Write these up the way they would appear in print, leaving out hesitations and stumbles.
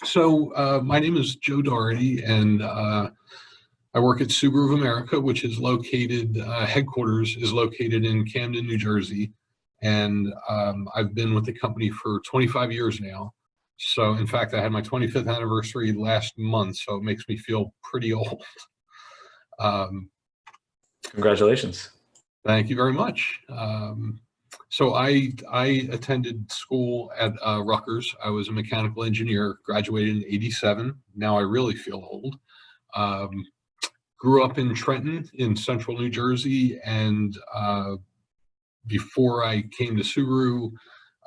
My name is Joe Daugherty, and I work at Subaru of America, which is located, headquarters is located in Camden, New Jersey. And I've been with the company for 25 years now. So in fact, I had my 25th anniversary last month, so it makes me feel pretty old. Congratulations. Thank you very much. So I attended school at Rutgers. I was a mechanical engineer, graduated in '87. Now I really feel old. Grew up in Trenton in central New Jersey, and before I came to Subaru,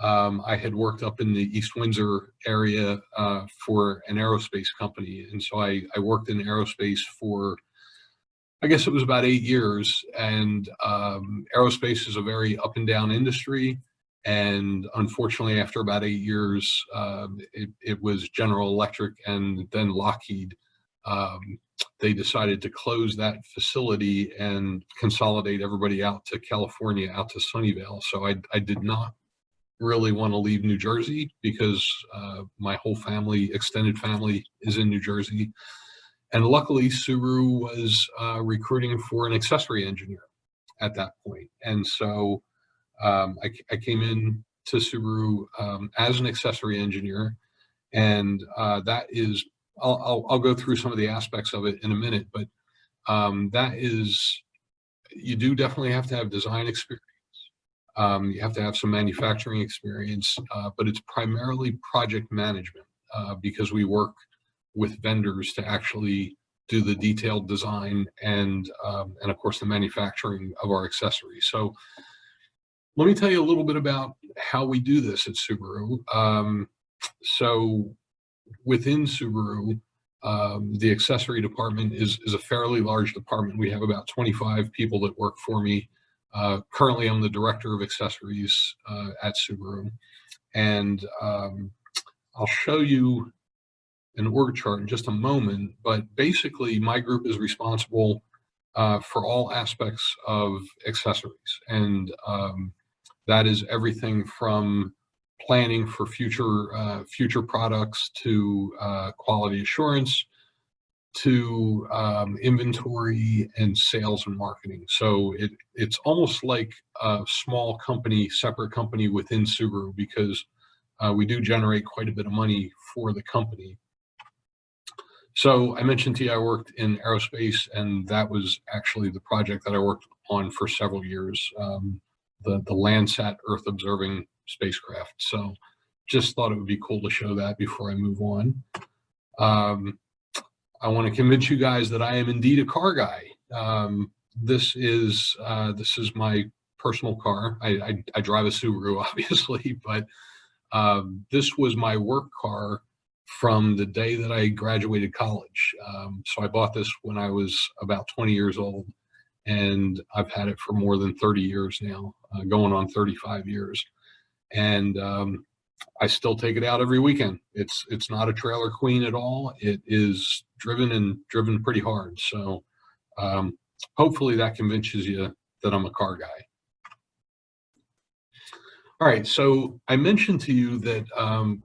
I had worked up in the East Windsor area for an aerospace company. And so I worked in aerospace for, I guess it was about 8 years. And aerospace is a very up and down industry. And unfortunately, after about 8 years, it was General Electric and then Lockheed. They decided to close that facility and consolidate everybody out to California, out to Sunnyvale. So I did not really want to leave New Jersey because my whole family, extended family, is in New Jersey. And luckily, Subaru was recruiting for an accessory engineer at that point. And so I came in to Subaru as an accessory engineer, and that is, I'll go through some of the aspects of it in a minute, but that is, you do definitely have to have design experience. You have to have some manufacturing experience, but it's primarily project management because we work with vendors to actually do the detailed design and of course the manufacturing of our accessories. So let me tell you a little bit about how we do this at Subaru. So within Subaru, the accessory department is a fairly large department. We have about 25 people that work for me. Currently, I'm the director of accessories at Subaru. And I'll show you an org chart in just a moment, but basically my group is responsible for all aspects of accessories. And that is everything from planning for future products to quality assurance to inventory and sales and marketing. So it's almost like a small company, separate company within Subaru, because we do generate quite a bit of money for the company. So I mentioned to you I worked in aerospace, and that was actually the project that I worked on for several years, the Landsat Earth observing spacecraft. So just thought it would be cool to show that before I move on. I want to convince you guys that I am indeed a car guy. This is my personal car. I drive a Subaru, obviously, but this was my work car from the day that I graduated college. So I bought this when I was about 20 years old, and I've had it for more than 30 years now, going on 35 years. And I still take it out every weekend. It's not a trailer queen at all. It is driven pretty hard. So hopefully that convinces you that I'm a car guy. All right, so I mentioned to you that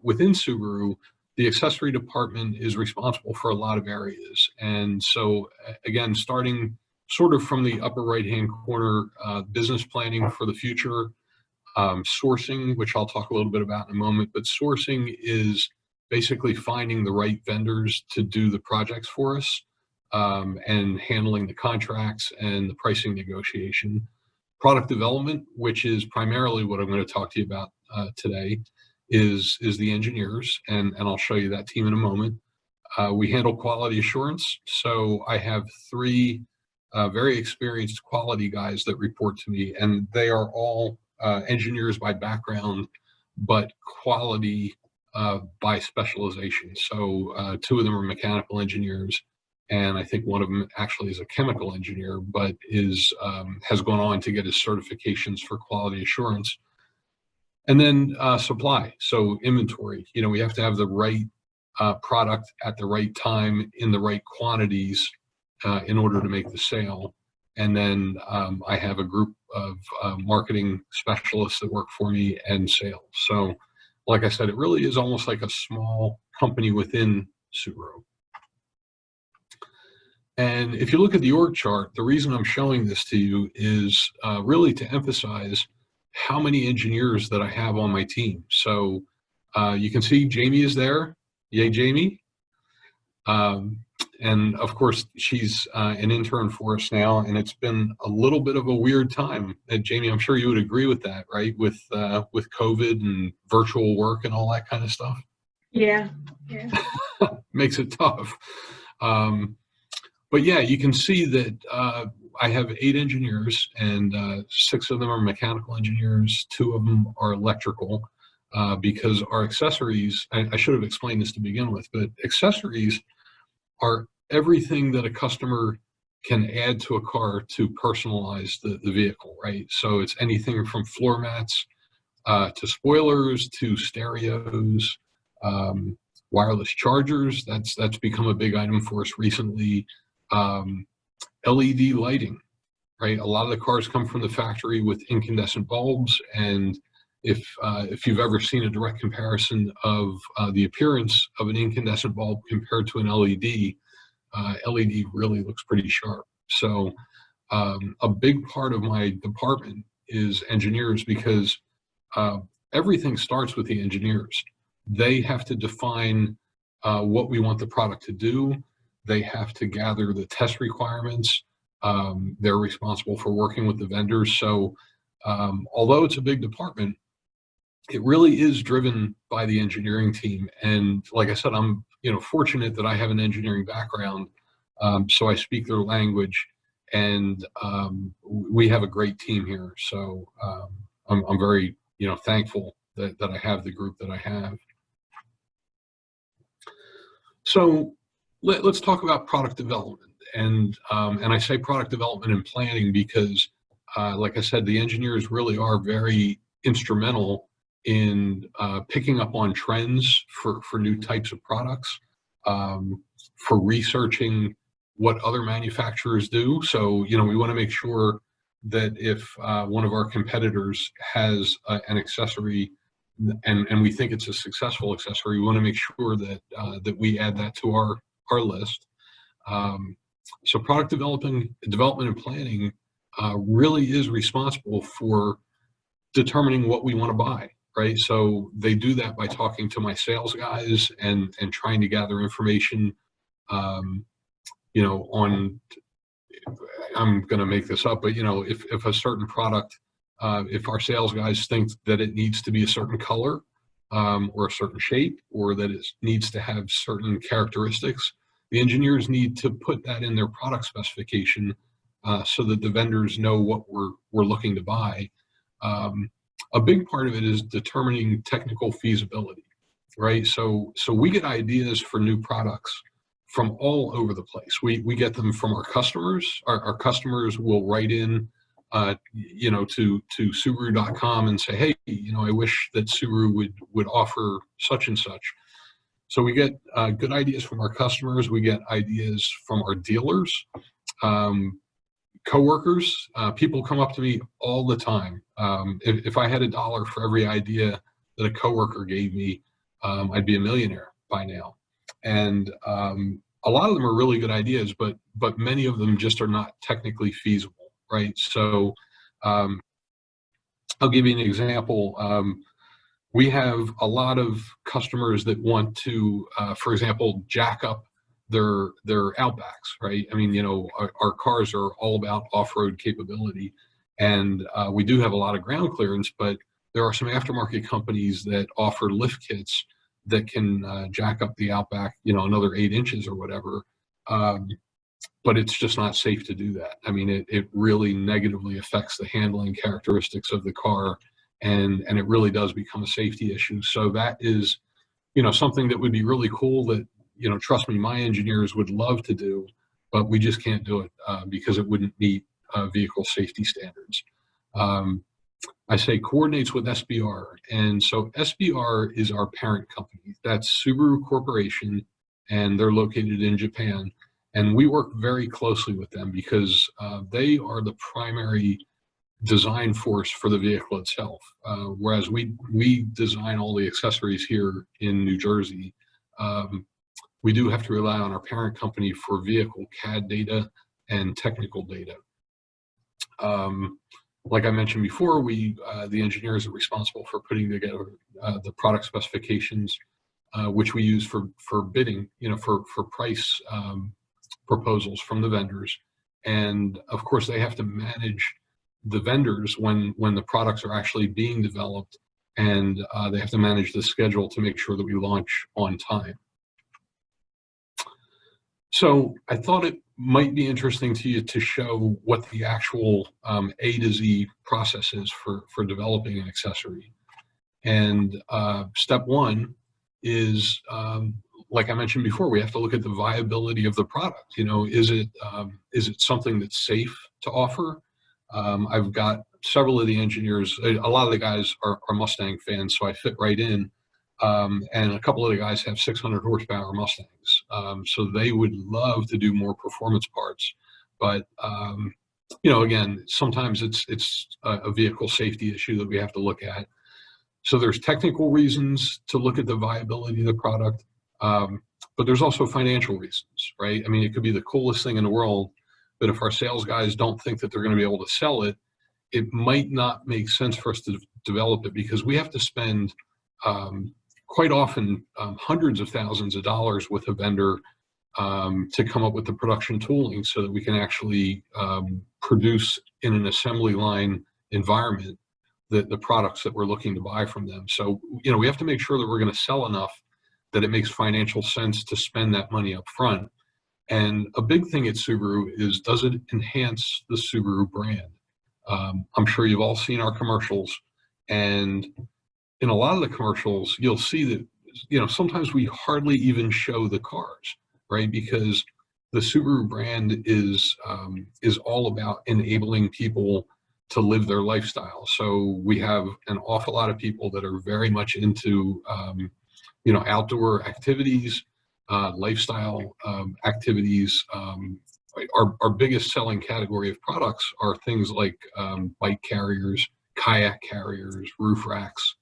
within Subaru, the accessory department is responsible for a lot of areas. And so again, starting sort of from the upper right-hand corner, business planning for the future, sourcing, which I'll talk a little bit about in a moment, but sourcing is basically finding the right vendors to do the projects for us, and handling the contracts and the pricing negotiation. Product development, which is primarily what I'm going to talk to you about today, is the engineers, and I'll show you that team in a moment. We handle quality assurance. So I have 3 very experienced quality guys that report to me, and they are all engineers by background, but quality by specialization. So 2 of them are mechanical engineers, and I think one of them actually is a chemical engineer, but has gone on to get his certifications for quality assurance. And then supply, so inventory. You know, we have to have the right product at the right time in the right quantities in order to make the sale. And then I have a group of marketing specialists that work for me and sales. So like I said, it really is almost like a small company within Subaru. And if you look at the org chart, the reason I'm showing this to you is really to emphasize how many engineers that I have on my team. So you can see Jamie is there. Yay, Jamie. And of course, she's an intern for us now, and it's been a little bit of a weird time. And Jamie, I'm sure you would agree with that, right? With COVID and virtual work and all that kind of stuff. Yeah. Makes it tough. But yeah, you can see that I have 8 engineers, and 6 of them are mechanical engineers. 2 of them are electrical, because our accessories, I should have explained this to begin with, but accessories are everything that a customer can add to a car to personalize the vehicle, right? So it's anything from floor mats to spoilers to stereos, wireless chargers. That's become a big item for us recently. LED lighting, right? A lot of the cars come from the factory with incandescent bulbs, and if you've ever seen a direct comparison of the appearance of an incandescent bulb compared to an LED, LED really looks pretty sharp. So a big part of my department is engineers, because everything starts with the engineers. They have to define what we want the product to do. They have to gather the test requirements. They're responsible for working with the vendors. So although it's a big department, it really is driven by the engineering team. And like I said, I'm fortunate that I have an engineering background, so I speak their language, and we have a great team here. So I'm very thankful that I have the group that I have. So let's talk about product development, and I say product development and planning because, like I said, the engineers really are very instrumental in picking up on trends for new types of products, for researching what other manufacturers do. So, we want to make sure that if one of our competitors has an accessory and we think it's a successful accessory, we want to make sure that that we add that to our list. So product development and planning really is responsible for determining what we want to buy. Right, so they do that by talking to my sales guys and trying to gather information. On, I'm going to make this up, but if a certain product, if our sales guys think that it needs to be a certain color, or a certain shape, or that it needs to have certain characteristics, the engineers need to put that in their product specification, so that the vendors know what we're looking to buy. A big part of it is determining technical feasibility, right? So we get ideas for new products from all over the place. We get them from our customers. Our customers will write in, to Subaru.com and say, hey, I wish that Subaru would offer such and such. So we get good ideas from our customers. We get ideas from our dealers. Coworkers, people come up to me all the time. If I had $1 for every idea that a coworker gave me, I'd be a millionaire by now. And a lot of them are really good ideas, but many of them just are not technically feasible, right? So I'll give you an example. We have a lot of customers that want to, for example, jack up their Outbacks, right? I mean, our cars are all about off-road capability, and we do have a lot of ground clearance, but there are some aftermarket companies that offer lift kits that can jack up the Outback, another 8 inches or whatever. But it's just not safe to do that. I mean, it really negatively affects the handling characteristics of the car, and it really does become a safety issue. So that is, something that would be really cool that, trust me, my engineers would love to do, but we just can't do it because it wouldn't meet vehicle safety standards. I say coordinates with SBR. And so SBR is our parent company. That's Subaru Corporation, and they're located in Japan. And we work very closely with them because they are the primary design force for the vehicle itself. Whereas we design all the accessories here in New Jersey. we do have to rely on our parent company for vehicle CAD data and technical data. Like I mentioned before, the engineers are responsible for putting together the product specifications, which we use for bidding, for price proposals from the vendors. And of course, they have to manage the vendors when the products are actually being developed, and they have to manage the schedule to make sure that we launch on time. So I thought it might be interesting to you to show what the actual A to Z process is for developing an accessory. And step one is, like I mentioned before, we have to look at the viability of the product. Is it something that's safe to offer? I've got several of the engineers, a lot of the guys are Mustang fans, so I fit right in. And a couple of the guys have 600 horsepower Mustangs. So they would love to do more performance parts. But, again, sometimes it's a vehicle safety issue that we have to look at. So there's technical reasons to look at the viability of the product, but there's also financial reasons, right? I mean, it could be the coolest thing in the world, but if our sales guys don't think that they're going to be able to sell it, it might not make sense for us to develop it, because we have to spend quite often hundreds of thousands of dollars with a vendor to come up with the production tooling so that we can actually produce in an assembly line environment the products that we're looking to buy from them. So, we have to make sure that we're going to sell enough that it makes financial sense to spend that money up front. And a big thing at Subaru is, does it enhance the Subaru brand? I'm sure you've all seen our commercials, and in a lot of the commercials, you'll see that, sometimes we hardly even show the cars, right? Because the Subaru brand is all about enabling people to live their lifestyle. So we have an awful lot of people that are very much into, outdoor activities, lifestyle activities. Our biggest selling category of products are things like bike carriers, kayak carriers, roof racks,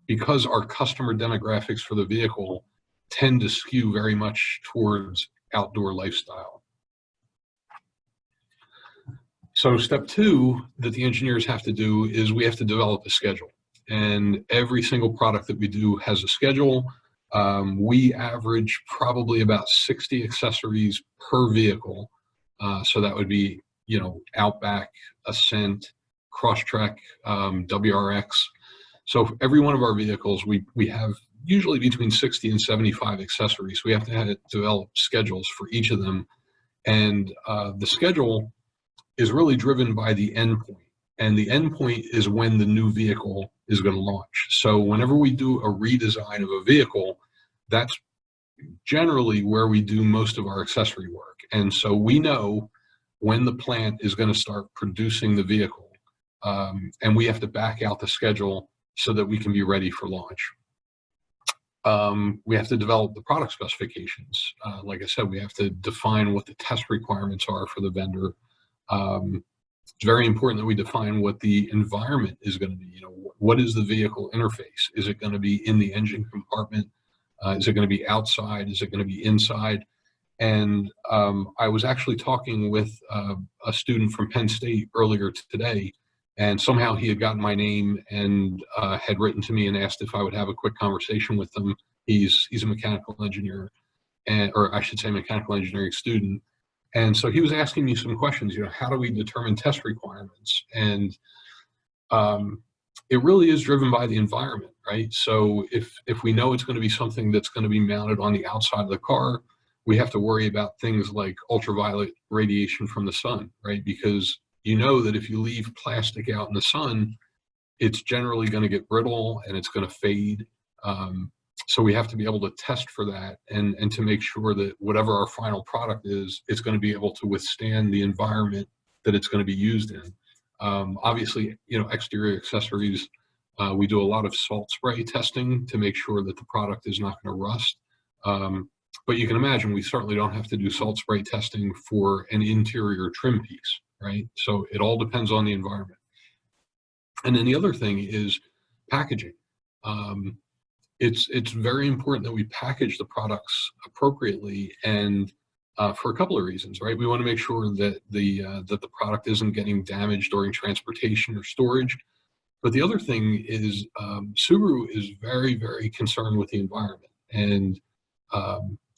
because our customer demographics for the vehicle tend to skew very much towards outdoor lifestyle. So step two that the engineers have to do is we have to develop a schedule. And every single product that we do has a schedule. We average probably about 60 accessories per vehicle. So that would be, Outback, Ascent, Crosstrek, WRX. So for every one of our vehicles, we have usually between 60 and 75 accessories. We have to develop schedules for each of them. And the schedule is really driven by the endpoint. And the endpoint is when the new vehicle is going to launch. So whenever we do a redesign of a vehicle, that's generally where we do most of our accessory work. And so we know when the plant is going to start producing the vehicle, and we have to back out the schedule so that we can be ready for launch. We have to develop the product specifications. Like I said, we have to define what the test requirements are for the vendor. It's very important that we define what the environment is going to be. What is the vehicle interface? Is it going to be in the engine compartment? Is it going to be outside? Is it going to be inside? And I was actually talking with a student from Penn State earlier today, and somehow he had gotten my name and had written to me and asked if I would have a quick conversation with him. He's a mechanical engineer, or I should say mechanical engineering student. And so he was asking me some questions, how do we determine test requirements? And it really is driven by the environment, right? So if we know it's going to be something that's going to be mounted on the outside of the car, we have to worry about things like ultraviolet radiation from the sun, right? Because that if you leave plastic out in the sun, it's generally going to get brittle and it's going to fade. So we have to be able to test for that and to make sure that whatever our final product is, it's going to be able to withstand the environment that it's going to be used in. Obviously, exterior accessories, we do a lot of salt spray testing to make sure that the product is not going to rust. But you can imagine we certainly don't have to do salt spray testing for an interior trim piece, right? So it all depends on the environment. And then the other thing is packaging. it's very important that we package the products appropriately, and for a couple of reasons, right? We want to make sure that the product isn't getting damaged during transportation or storage. But the other thing is, Subaru is very, very concerned with the environment, and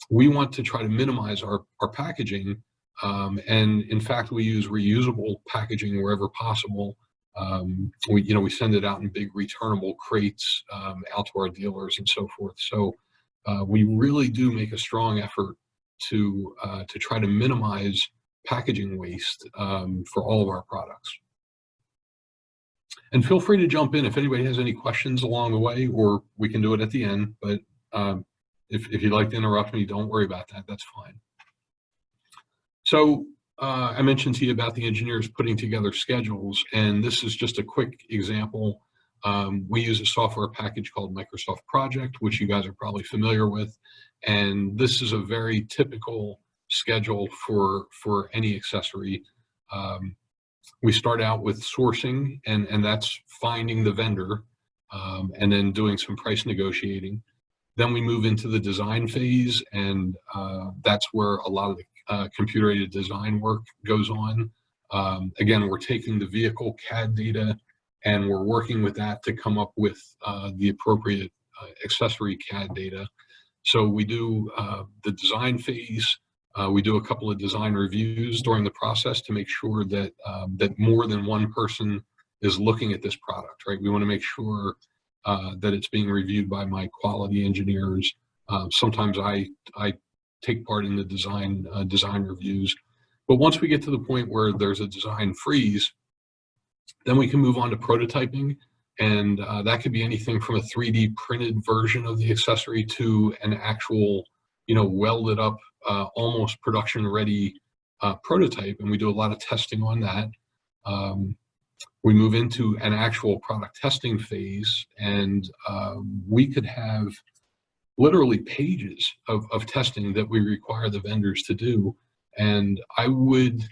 we want to try to minimize our packaging. And in fact, we use reusable packaging wherever possible. We send it out in big returnable crates out to our dealers and so forth. So we really do make a strong effort to try to minimize packaging waste for all of our products. And feel free to jump in if anybody has any questions along the way, or we can do it at the end. But if you'd like to interrupt me, don't worry about that. That's fine. So I mentioned to you about the engineers putting together schedules, and this is just a quick example. We use a software package called Microsoft Project, which you guys are probably familiar with. And this is a very typical schedule for any accessory. We start out with sourcing, and that's finding the vendor, and then doing some price negotiating. Then we move into the design phase, and that's where a lot of the computer-aided design work goes on. Again, we're taking the vehicle CAD data, and we're working with that to come up with the appropriate accessory CAD data. So we do the design phase. We do a couple of design reviews during the process to make sure that that more than one person is looking at this product, right? We want to make sure that it's being reviewed by my quality engineers. Sometimes I take part in the design reviews. But once we get to the point where there's a design freeze, then we can move on to prototyping. And that could be anything from a 3D printed version of the accessory to an actual, welded up, almost production ready prototype. And we do a lot of testing on that. We move into an actual product testing phase, and we could have literally pages of testing that we require the vendors to do. And I would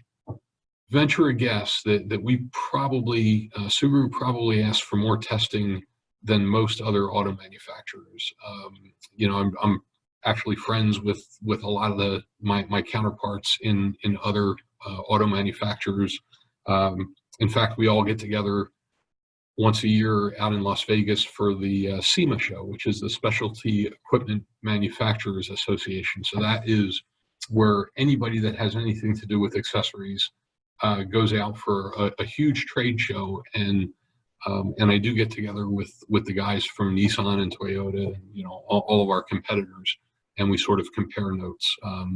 venture a guess that we probably, Subaru probably asks for more testing than most other auto manufacturers. I'm actually friends with a lot of my counterparts in other auto manufacturers. In fact, we all get together once a year out in Las Vegas for the SEMA show, which is the Specialty Equipment Manufacturers Association. So that is where anybody that has anything to do with accessories goes out for a huge trade show, and I do get together with the guys from Nissan and Toyota, and all of our competitors, and we sort of compare notes.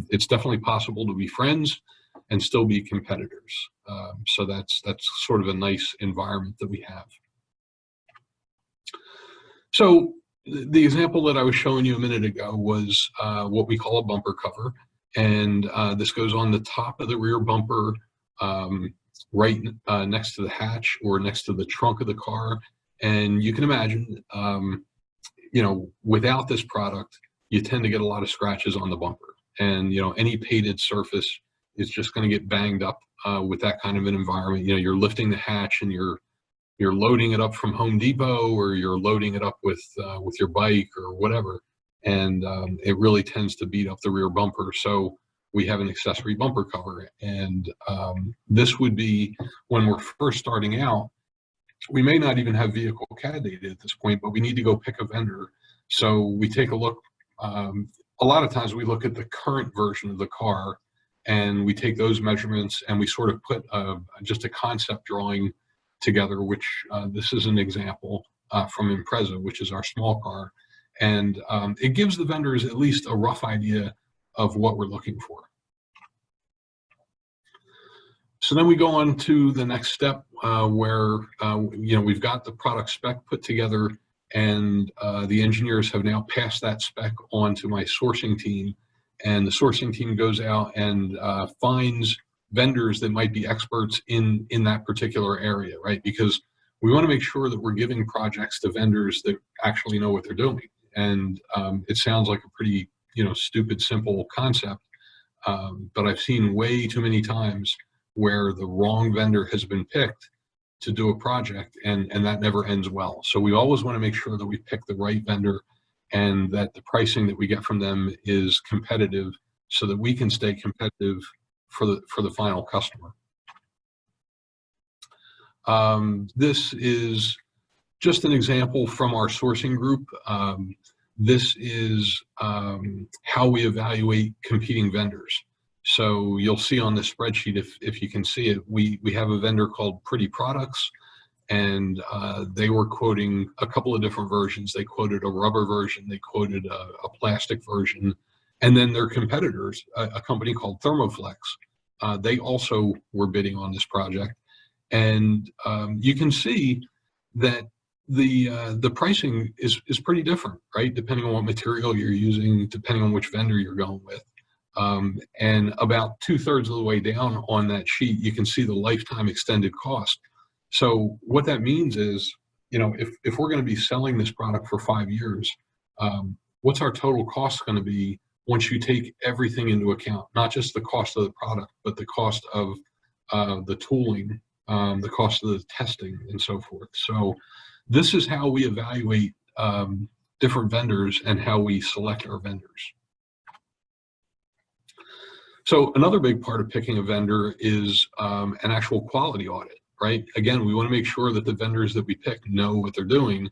It's definitely possible to be friends and still be competitors. So that's sort of a nice environment that we have. So the example that I was showing you a minute ago was what we call a bumper cover. And this goes on the top of the rear bumper, right next to the hatch or next to the trunk of the car. And you can imagine, without this product, you tend to get a lot of scratches on the bumper. And, any painted surface is just going to get banged up with that kind of an environment. You're lifting the hatch and you're loading it up from Home Depot, or you're loading it up with your bike or whatever. And it really tends to beat up the rear bumper. So we have an accessory bumper cover. And this would be when we're first starting out. We may not even have vehicle CAD data at this point, but we need to go pick a vendor. So we take a look. A lot of times we look at the current version of the car, and we take those measurements and we sort of put just a concept drawing together, which this is an example from Impreza, which is our small car. And it gives the vendors at least a rough idea of what we're looking for. So then we go on to the next step where, we've got the product spec put together, and the engineers have now passed that spec on to my sourcing team. And the sourcing team goes out and finds vendors that might be experts in that particular area, right? Because we want to make sure that we're giving projects to vendors that actually know what they're doing. And it sounds like a pretty, stupid, simple concept, but I've seen way too many times where the wrong vendor has been picked to do a project, and that never ends well. So we always want to make sure that we pick the right vendor. and that the pricing that we get from them is competitive so that we can stay competitive for the final customer. This is just an example from our sourcing group. This is how we evaluate competing vendors. So you'll see on the spreadsheet, if you can see it, we have a vendor called Pretty Products, and they were quoting a couple of different versions. They quoted a rubber version, they quoted a plastic version, and then their competitors, a company called Thermoflex, they also were bidding on this project. And you can see that the pricing is pretty different, right? Depending on what material you're using, depending on which vendor you're going with. And about 2/3 of the way down on that sheet, you can see the lifetime extended cost. So what that means is, if we're going to be selling this product for 5 years, what's our total cost going to be once you take everything into account, not just the cost of the product, but the cost of the tooling, the cost of the testing, and so forth. So this is how we evaluate different vendors and how we select our vendors. So another big part of picking a vendor is an actual quality audit, right? Again, we want to make sure that the vendors that we pick know what they're doing.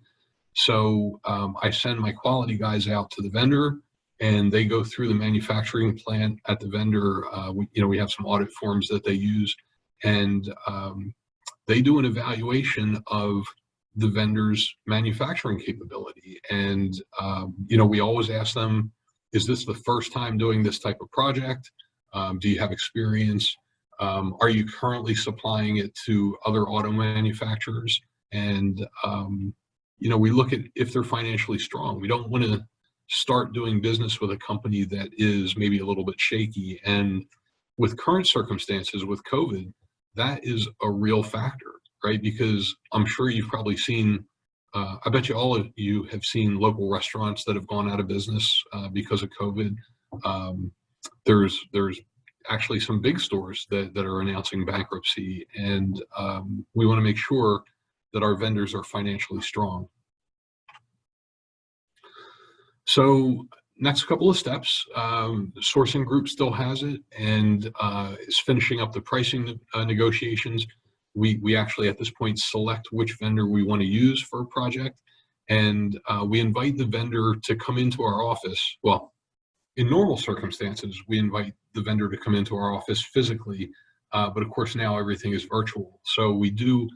So I send my quality guys out to the vendor, and they go through the manufacturing plant at the vendor. We have some audit forms that they use, and they do an evaluation of the vendor's manufacturing capability. And we always ask them, is this the first time doing this type of project? Do you have experience? Are you currently supplying it to other auto manufacturers? And we look at if they're financially strong. We don't want to start doing business with a company that is maybe a little bit shaky. And with current circumstances, with COVID, that is a real factor, right? Because I'm sure you've probably seen, I bet you all of you have seen local restaurants that have gone out of business because of COVID. There's actually some big stores that are announcing bankruptcy, and we want to make sure that our vendors are financially strong. So next couple of steps, the sourcing group still has it and is finishing up the pricing negotiations. We actually at this point select which vendor we want to use for a project, and we invite the vendor to come into our office. Well, in normal circumstances, we invite the vendor to come into our office physically, but of course now everything is virtual. So we do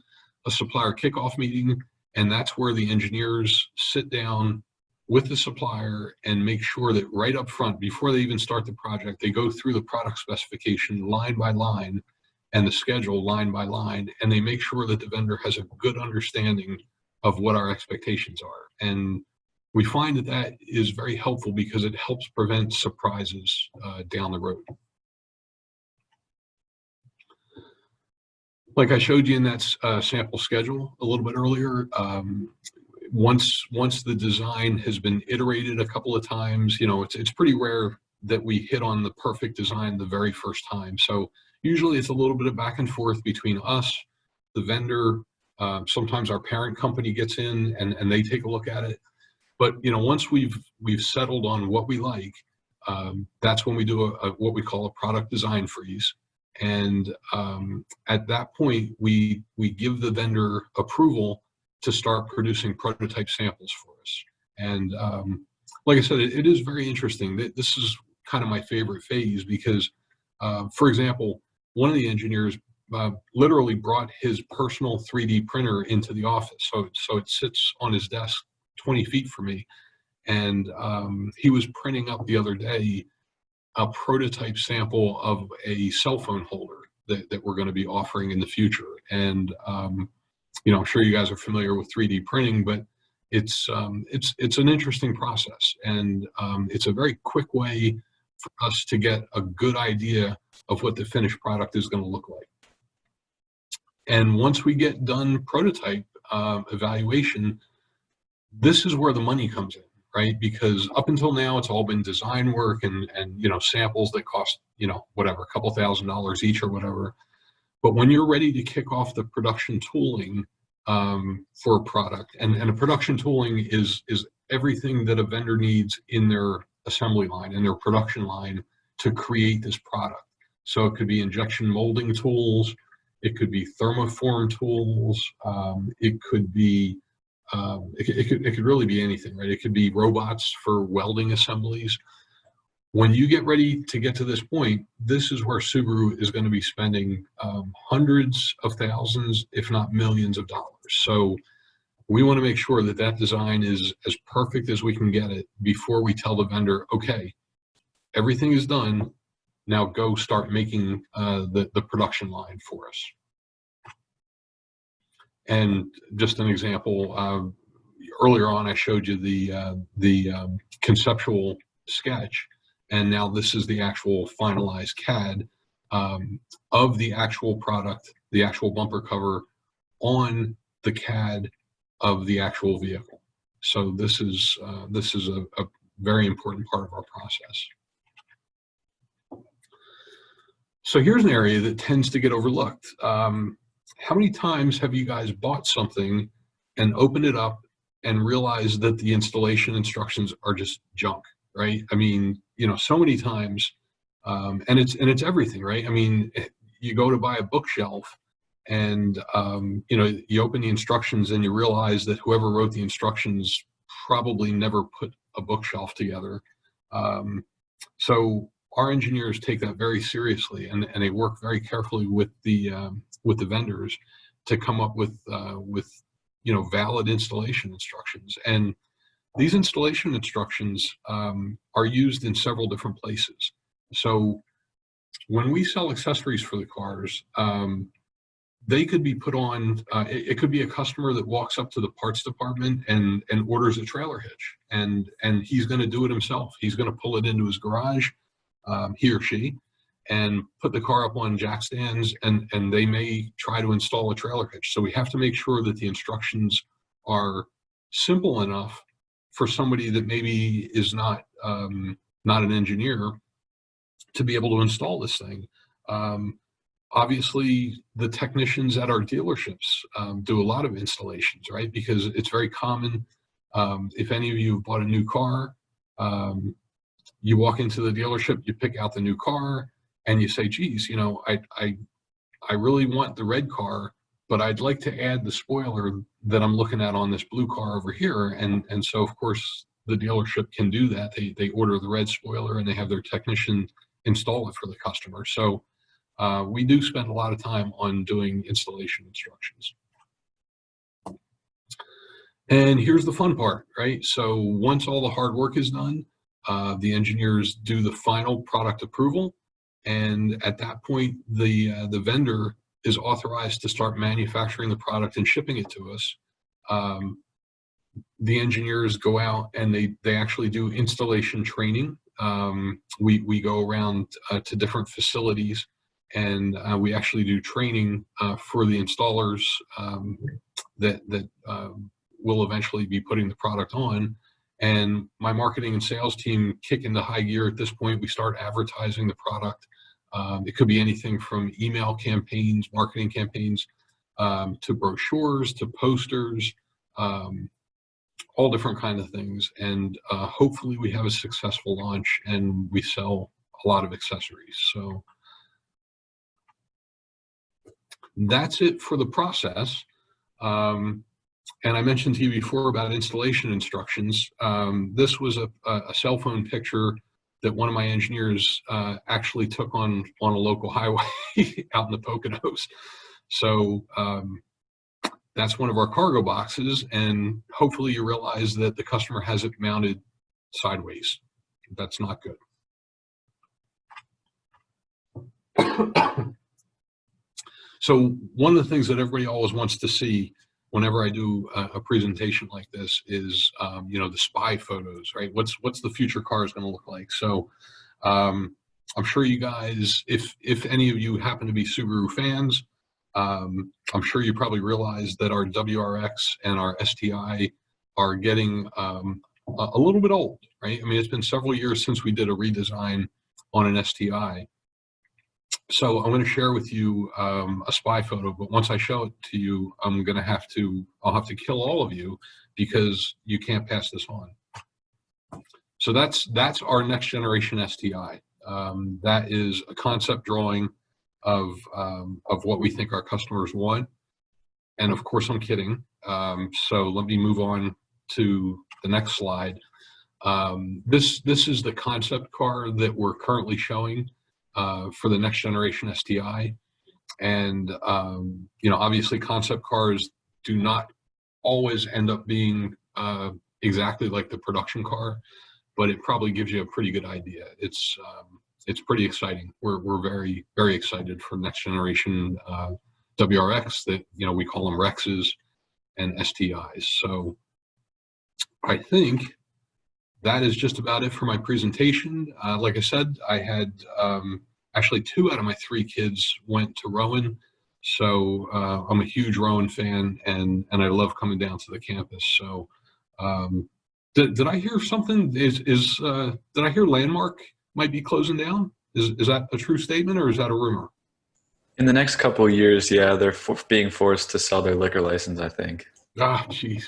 a supplier kickoff meeting, and that's where the engineers sit down with the supplier and make sure that right up front, before they even start the project, they go through the product specification line by line and the schedule line by line, and they make sure that the vendor has a good understanding of what our expectations are. And we find that that is very helpful because it helps prevent surprises down the road. Like I showed you in that sample schedule a little bit earlier, once the design has been iterated a couple of times, it's pretty rare that we hit on the perfect design the very first time. So usually it's a little bit of back and forth between us, the vendor, sometimes our parent company gets in and they take a look at it. But once we've settled on what we like, that's when we do what we call a product design freeze. And at that point, we give the vendor approval to start producing prototype samples for us. And like I said, it is very interesting. This is kind of my favorite phase because, for example, one of the engineers literally brought his personal 3D printer into the office. So it sits on his desk 20 feet from me. And he was printing up the other day a prototype sample of a cell phone holder that we're going to be offering in the future. And I'm sure you guys are familiar with 3D printing, but it's an interesting process, and it's a very quick way for us to get a good idea of what the finished product is going to look like. And once we get done prototype evaluation, this is where the money comes in, right? Because up until now, it's all been design work and samples that cost whatever, a couple $1,000s each or whatever. But when you're ready to kick off the production tooling for a product, and a production tooling is everything that a vendor needs in their assembly line, in their production line, to create this product. So it could be injection molding tools, it could be thermoform tools, it could be it could really be anything, right? It could be robots for welding assemblies. When you get ready to get to this point, this is where Subaru is going to be spending hundreds of thousands, if not millions of dollars. So we want to make sure that that design is as perfect as we can get it before we tell the vendor, okay, everything is done, now go start making the production line for us. And just an example, earlier on I showed you the conceptual sketch, and now this is the actual finalized CAD of the actual product, the actual bumper cover on the CAD of the actual vehicle. So this is a very important part of our process. So here's an area that tends to get overlooked. How many times have you guys bought something and opened it up and realized that the installation instructions are just junk, right? I mean, you know, so many times, and it's everything, right? I mean, you go to buy a bookshelf and, you know, you open the instructions and you realize that whoever wrote the instructions probably never put a bookshelf together. So our engineers take that very seriously, and they work very carefully with the vendors to come up with you know, valid installation instructions. And these installation instructions are used in several different places. So when we sell accessories for the cars, they could be put on, it could be a customer that walks up to the parts department and orders a trailer hitch, and he's going to do it himself. He's going to pull it into his garage, he or she, and put the car up on jack stands, and they may try to install a trailer hitch. So we have to make sure that the instructions are simple enough for somebody that maybe is not not an engineer to be able to install this thing. Obviously, the technicians at our dealerships do a lot of installations, right? Because it's very common. If any of you have bought a new car, you walk into the dealership, you pick out the new car, and you say, geez, you know, I really want the red car, but I'd like to add the spoiler that I'm looking at on this blue car over here. And so, of course, the dealership can do that. They order the red spoiler and they have their technician install it for the customer. So we do spend a lot of time on doing installation instructions. And here's the fun part, right? So once all the hard work is done, the engineers do the final product approval. And at that point, the vendor is authorized to start manufacturing the product and shipping it to us. The engineers go out and they actually do installation training. We go around to different facilities, and we actually do training for the installers that will eventually be putting the product on. And my marketing and sales team kick into high gear at this point. We start advertising the product. It could be anything from email campaigns, marketing campaigns, to brochures, to posters, all different kinds of things. And hopefully we have a successful launch and we sell a lot of accessories. So that's it for the process. And I mentioned to you before about installation instructions. This was a cell phone picture that one of my engineers actually took on a local highway out in the Poconos. So that's one of our cargo boxes, and hopefully you realize that the customer has it mounted sideways. That's not good. So one of the things that everybody always wants to see whenever I do a presentation like this is, you know, the spy photos, right? What's the future cars going to look like? So I'm sure you guys, if any of you happen to be Subaru fans, I'm sure you probably realize that our WRX and our STI are getting a little bit old, right? I mean, it's been several years since we did a redesign on an STI. So I'm going to share with you a spy photo, but once I show it to you, I'll have to kill all of you because you can't pass this on. So that's our next generation STI. That is a concept drawing of what we think our customers want. And of course, I'm kidding. So let me move on to the next slide. This is the concept car that we're currently showing for the next generation STI. And obviously, concept cars do not always end up being exactly like the production car, but it probably gives you a pretty good idea. It's pretty exciting. We're very, very excited for next generation WRX that, we call them Rexes and STIs. So I think that is just about it for my presentation. Like I said, I had actually 2 out of my 3 kids went to Rowan. So I'm a huge Rowan fan, and I love coming down to the campus. So did I hear something? Did I hear Landmark might be closing down? Is that a true statement, or is that a rumor? In the next couple of years, yeah, they're being forced to sell their liquor license, I think. Ah, jeez.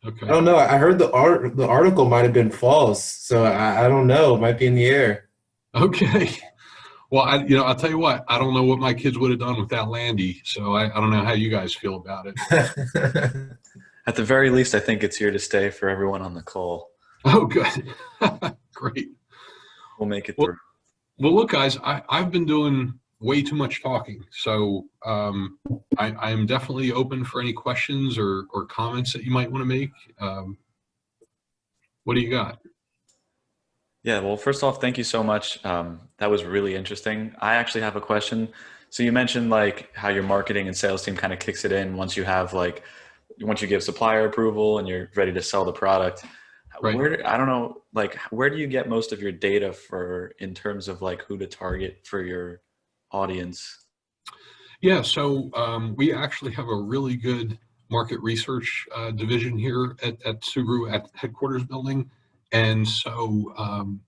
Okay. I don't know. I heard the article might have been false, so I don't know. It might be in the air. Okay. Well, I'll tell you what. I don't know what my kids would have done without Landy, so I don't know how you guys feel about it. At the very least, I think it's here to stay for everyone on the call. Oh, good. Great. We'll make it through. Well, look, guys, I've been doing way too much talking, so I'm definitely open for any questions or comments that you might want to make. What do you got? Yeah, well, first off, thank you so much. That was really interesting. I actually have a question. So you mentioned like how your marketing and sales team kind of kicks it in once you have once you give supplier approval and you're ready to sell the product. Right. I don't know, where do you get most of your data in terms of who to target for your audience? Yeah, so we actually have a really good market research division here at Subaru at headquarters building. And so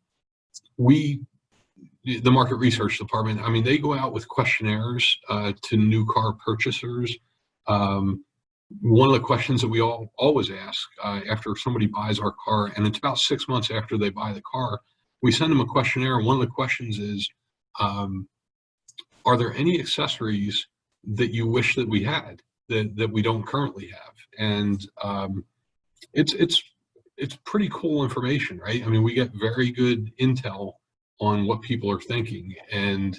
the market research department, I mean, they go out with questionnaires to new car purchasers. One of the questions that we always ask after somebody buys our car, and it's about 6 months after they buy the car, we send them a questionnaire. And one of the questions is, are there any accessories that you wish that we had that we don't currently have? And it's pretty cool information, right? I mean, we get very good intel on what people are thinking. And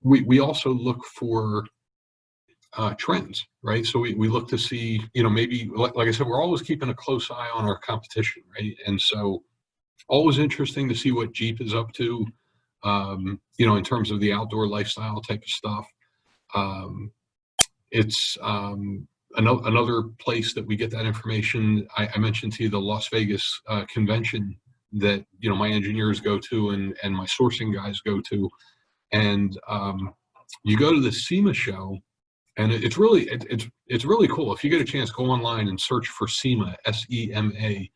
we also look for trends, right? So we look to see, maybe, like I said, we're always keeping a close eye on our competition, right? And so always interesting to see what Jeep is up to, in terms of the outdoor lifestyle type of stuff. It's another place that we get that information. I mentioned to you the Las Vegas convention that, my engineers go to and my sourcing guys go to. And you go to the SEMA show, and it's really cool. If you get a chance, go online and search for SEMA, SEMA,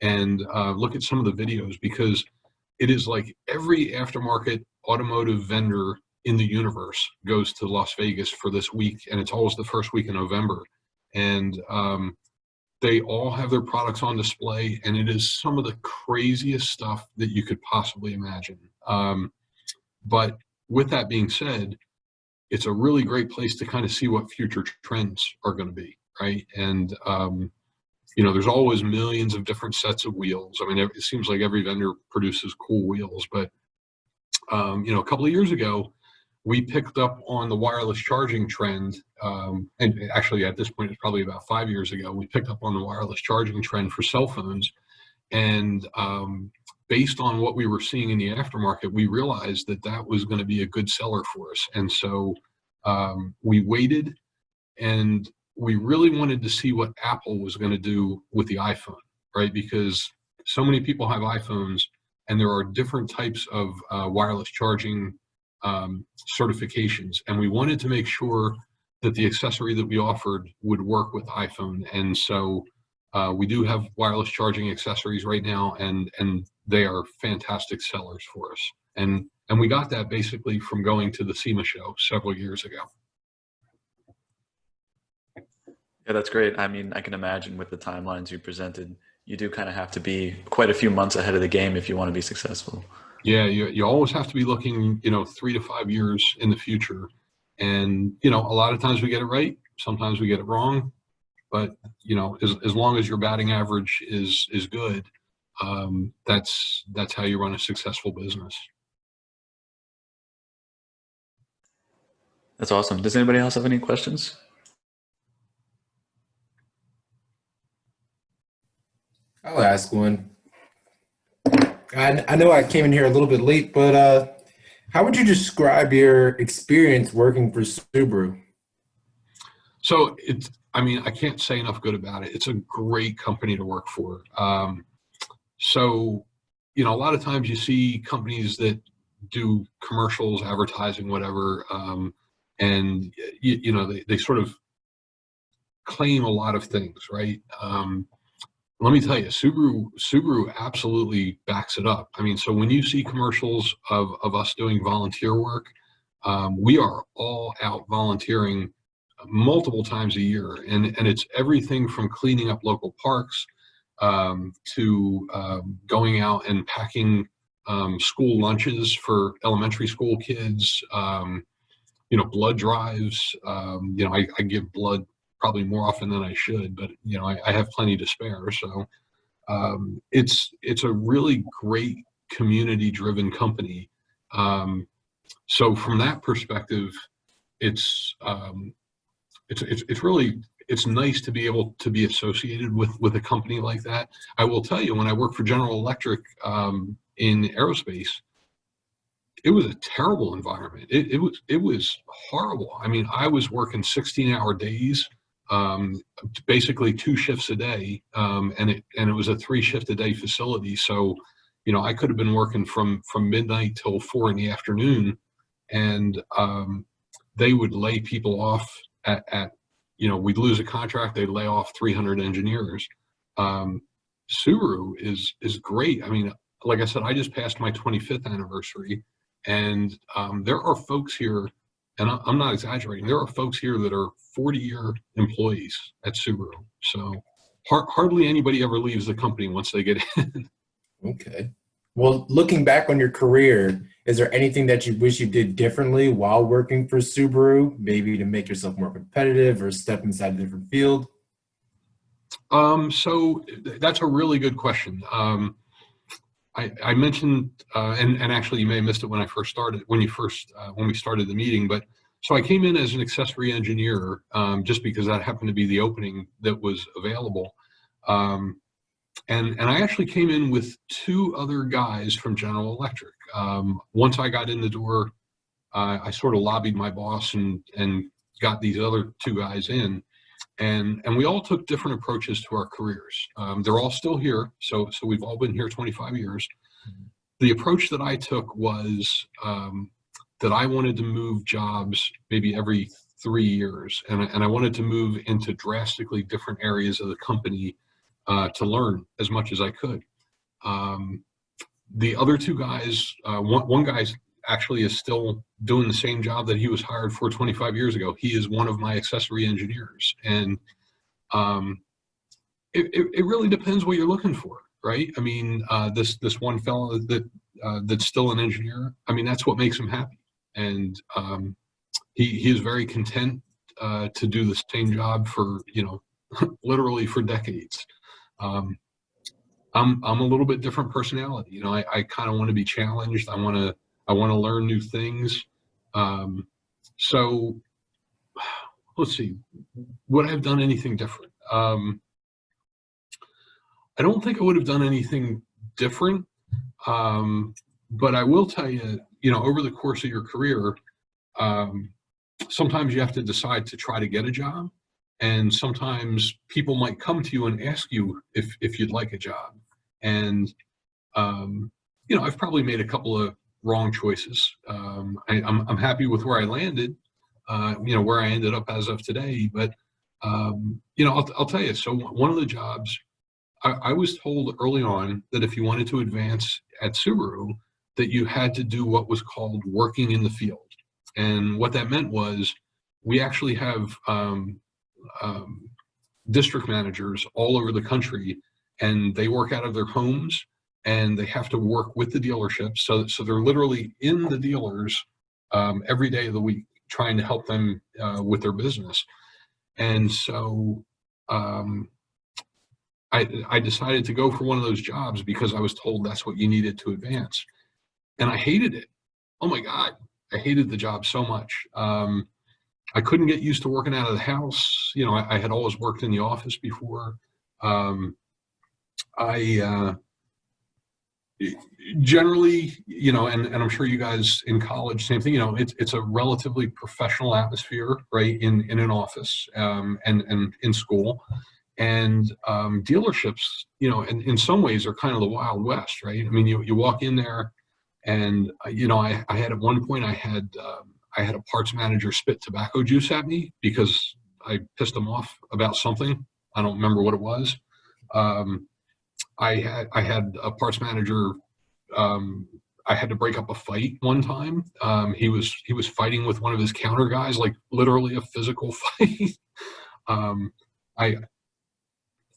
and look at some of the videos, because it is like every aftermarket automotive vendor in the universe goes to Las Vegas for this week, and it's always the first week in November. And they all have their products on display, and it is some of the craziest stuff that you could possibly imagine. But with that being said, it's a really great place to kind of see what future trends are going to be, right? And there's always millions of different sets of wheels. I mean, it seems like every vendor produces cool wheels, but a couple of years ago, we picked up on the wireless charging trend. And actually, at this point, it's probably about 5 years ago, we picked up on the wireless charging trend for cell phones. And based on what we were seeing in the aftermarket, we realized that was going to be a good seller for us. And so we waited, and we really wanted to see what Apple was going to do with the iPhone, right? Because so many people have iPhones, and there are different types of wireless charging certifications. And we wanted to make sure that the accessory that we offered would work with iPhone. And so we do have wireless charging accessories right now, and they are fantastic sellers for us. And we got that basically from going to the SEMA show several years ago. Yeah, that's great. I mean, I can imagine with the timelines you presented, you do kind of have to be quite a few months ahead of the game if you want to be successful. Yeah, you always have to be looking, 3 to 5 years in the future. And, a lot of times we get it right, sometimes we get it wrong. But, as long as your batting average is good, that's how you run a successful business. That's awesome. Does anybody else have any questions? I'll ask one. I know I came in here a little bit late, but how would you describe your experience working for Subaru? So I can't say enough good about it. It's a great company to work for. So, a lot of times you see companies that do commercials, advertising, whatever, and they sort of claim a lot of things, right? Let me tell you, Subaru absolutely backs it up. I mean, so when you see commercials of us doing volunteer work, we are all out volunteering multiple times a year, and it's everything from cleaning up local parks to going out and packing school lunches for elementary school kids. Blood drives. I give blood probably more often than I should, but I have plenty to spare. So it's a really great community-driven company. So from that perspective, it's really nice to be able to be associated with a company like that. I will tell you, when I worked for General Electric in aerospace, it was a terrible environment. It was horrible. I mean, I was working 16-hour days, basically 2 shifts a day, and it was a 3-shift-a-day facility. So, I could have been working from midnight till 4 in the afternoon, and they would lay people off at we'd lose a contract, they'd lay off 300 engineers. Subaru is great. I mean, like I said, I just passed my 25th anniversary, and there are folks here, and I'm not exaggerating, there are folks here that are 40-year employees at Subaru. So hardly anybody ever leaves the company once they get in. Okay. Well, looking back on your career, is there anything that you wish you did differently while working for Subaru, maybe to make yourself more competitive or step inside a different field? So that's a really good question. I mentioned, and actually you may have missed it when when we started the meeting, but so I came in as an accessory engineer, just because that happened to be the opening that was available. And I actually came in with 2 other guys from General Electric. Once I got in the door, I sort of lobbied my boss and got these other 2 guys in. And we all took different approaches to our careers. They're all still here, so we've all been here 25 years. The approach that I took was that I wanted to move jobs maybe every 3 years, and I wanted to move into drastically different areas of the company to learn as much as I could. The other 2 guys, one guy actually is still doing the same job that he was hired for 25 years ago. He is one of my accessory engineers. And it really depends what you're looking for, right? I mean, this one fellow that's still an engineer, I mean, that's what makes him happy. And he is very content to do the same job for, literally for decades. I'm a little bit different personality. I kind of want to be challenged. I want to learn new things. So let's see, would I have done anything different? I don't think I would have done anything different. But I will tell you, over the course of your career, sometimes you have to decide to try to get a job. And sometimes people might come to you and ask you if you'd like a job. And, I've probably made a couple of wrong choices. I'm happy with where I landed, where I ended up as of today. But, I'll tell you, so one of the jobs, I was told early on that if you wanted to advance at Subaru, that you had to do what was called working in the field. And what that meant was we actually have district managers all over the country, and they work out of their homes, and they have to work with the dealerships. So they're literally in the dealers every day of the week, trying to help them with their business. And so I decided to go for one of those jobs because I was told that's what you needed to advance. And I hated it. Oh my God, I hated the job so much. I couldn't get used to working out of the house. You know, I had always worked in the office before. I generally, you know, and I'm sure you guys in college, same thing, you know, it's a relatively professional atmosphere, right, in an office, and in school. And dealerships, you know, in some ways are kind of the Wild West, right? I mean, you walk in there, and you know, I had at one point I had a parts manager spit tobacco juice at me because I pissed him off about something. I don't remember what it was. I had a parts manager. I had to break up a fight one time. He was fighting with one of his counter guys, like literally a physical fight.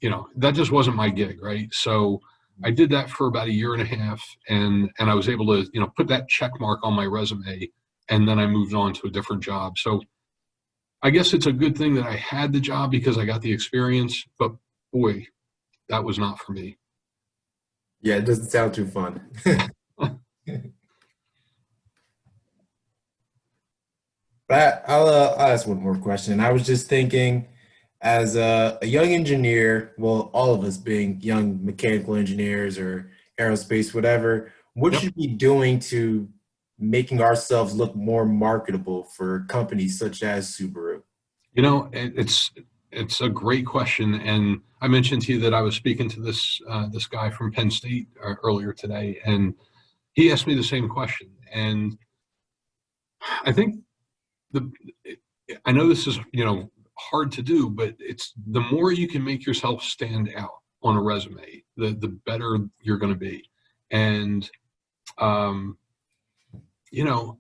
You know, that just wasn't my gig, right? So I did that for about a year and a half, and I was able to, you know, put that check mark on my resume, and then I moved on to a different job. So I guess it's a good thing that I had the job because I got the experience, but boy, that was not for me. Yeah, it doesn't sound too fun. But I'll ask one more question. I was just thinking, as a young engineer, well, all of us being young mechanical engineers or aerospace, whatever, what Yep. should we be doing to making ourselves look more marketable for companies such as Subaru? You know, it's a great question, and I mentioned to you that I was speaking to this guy from Penn State earlier today, and he asked me the same question. And I think I know this is, you know, hard to do, but it's the more you can make yourself stand out on a resume, the better you're going to be. And you know,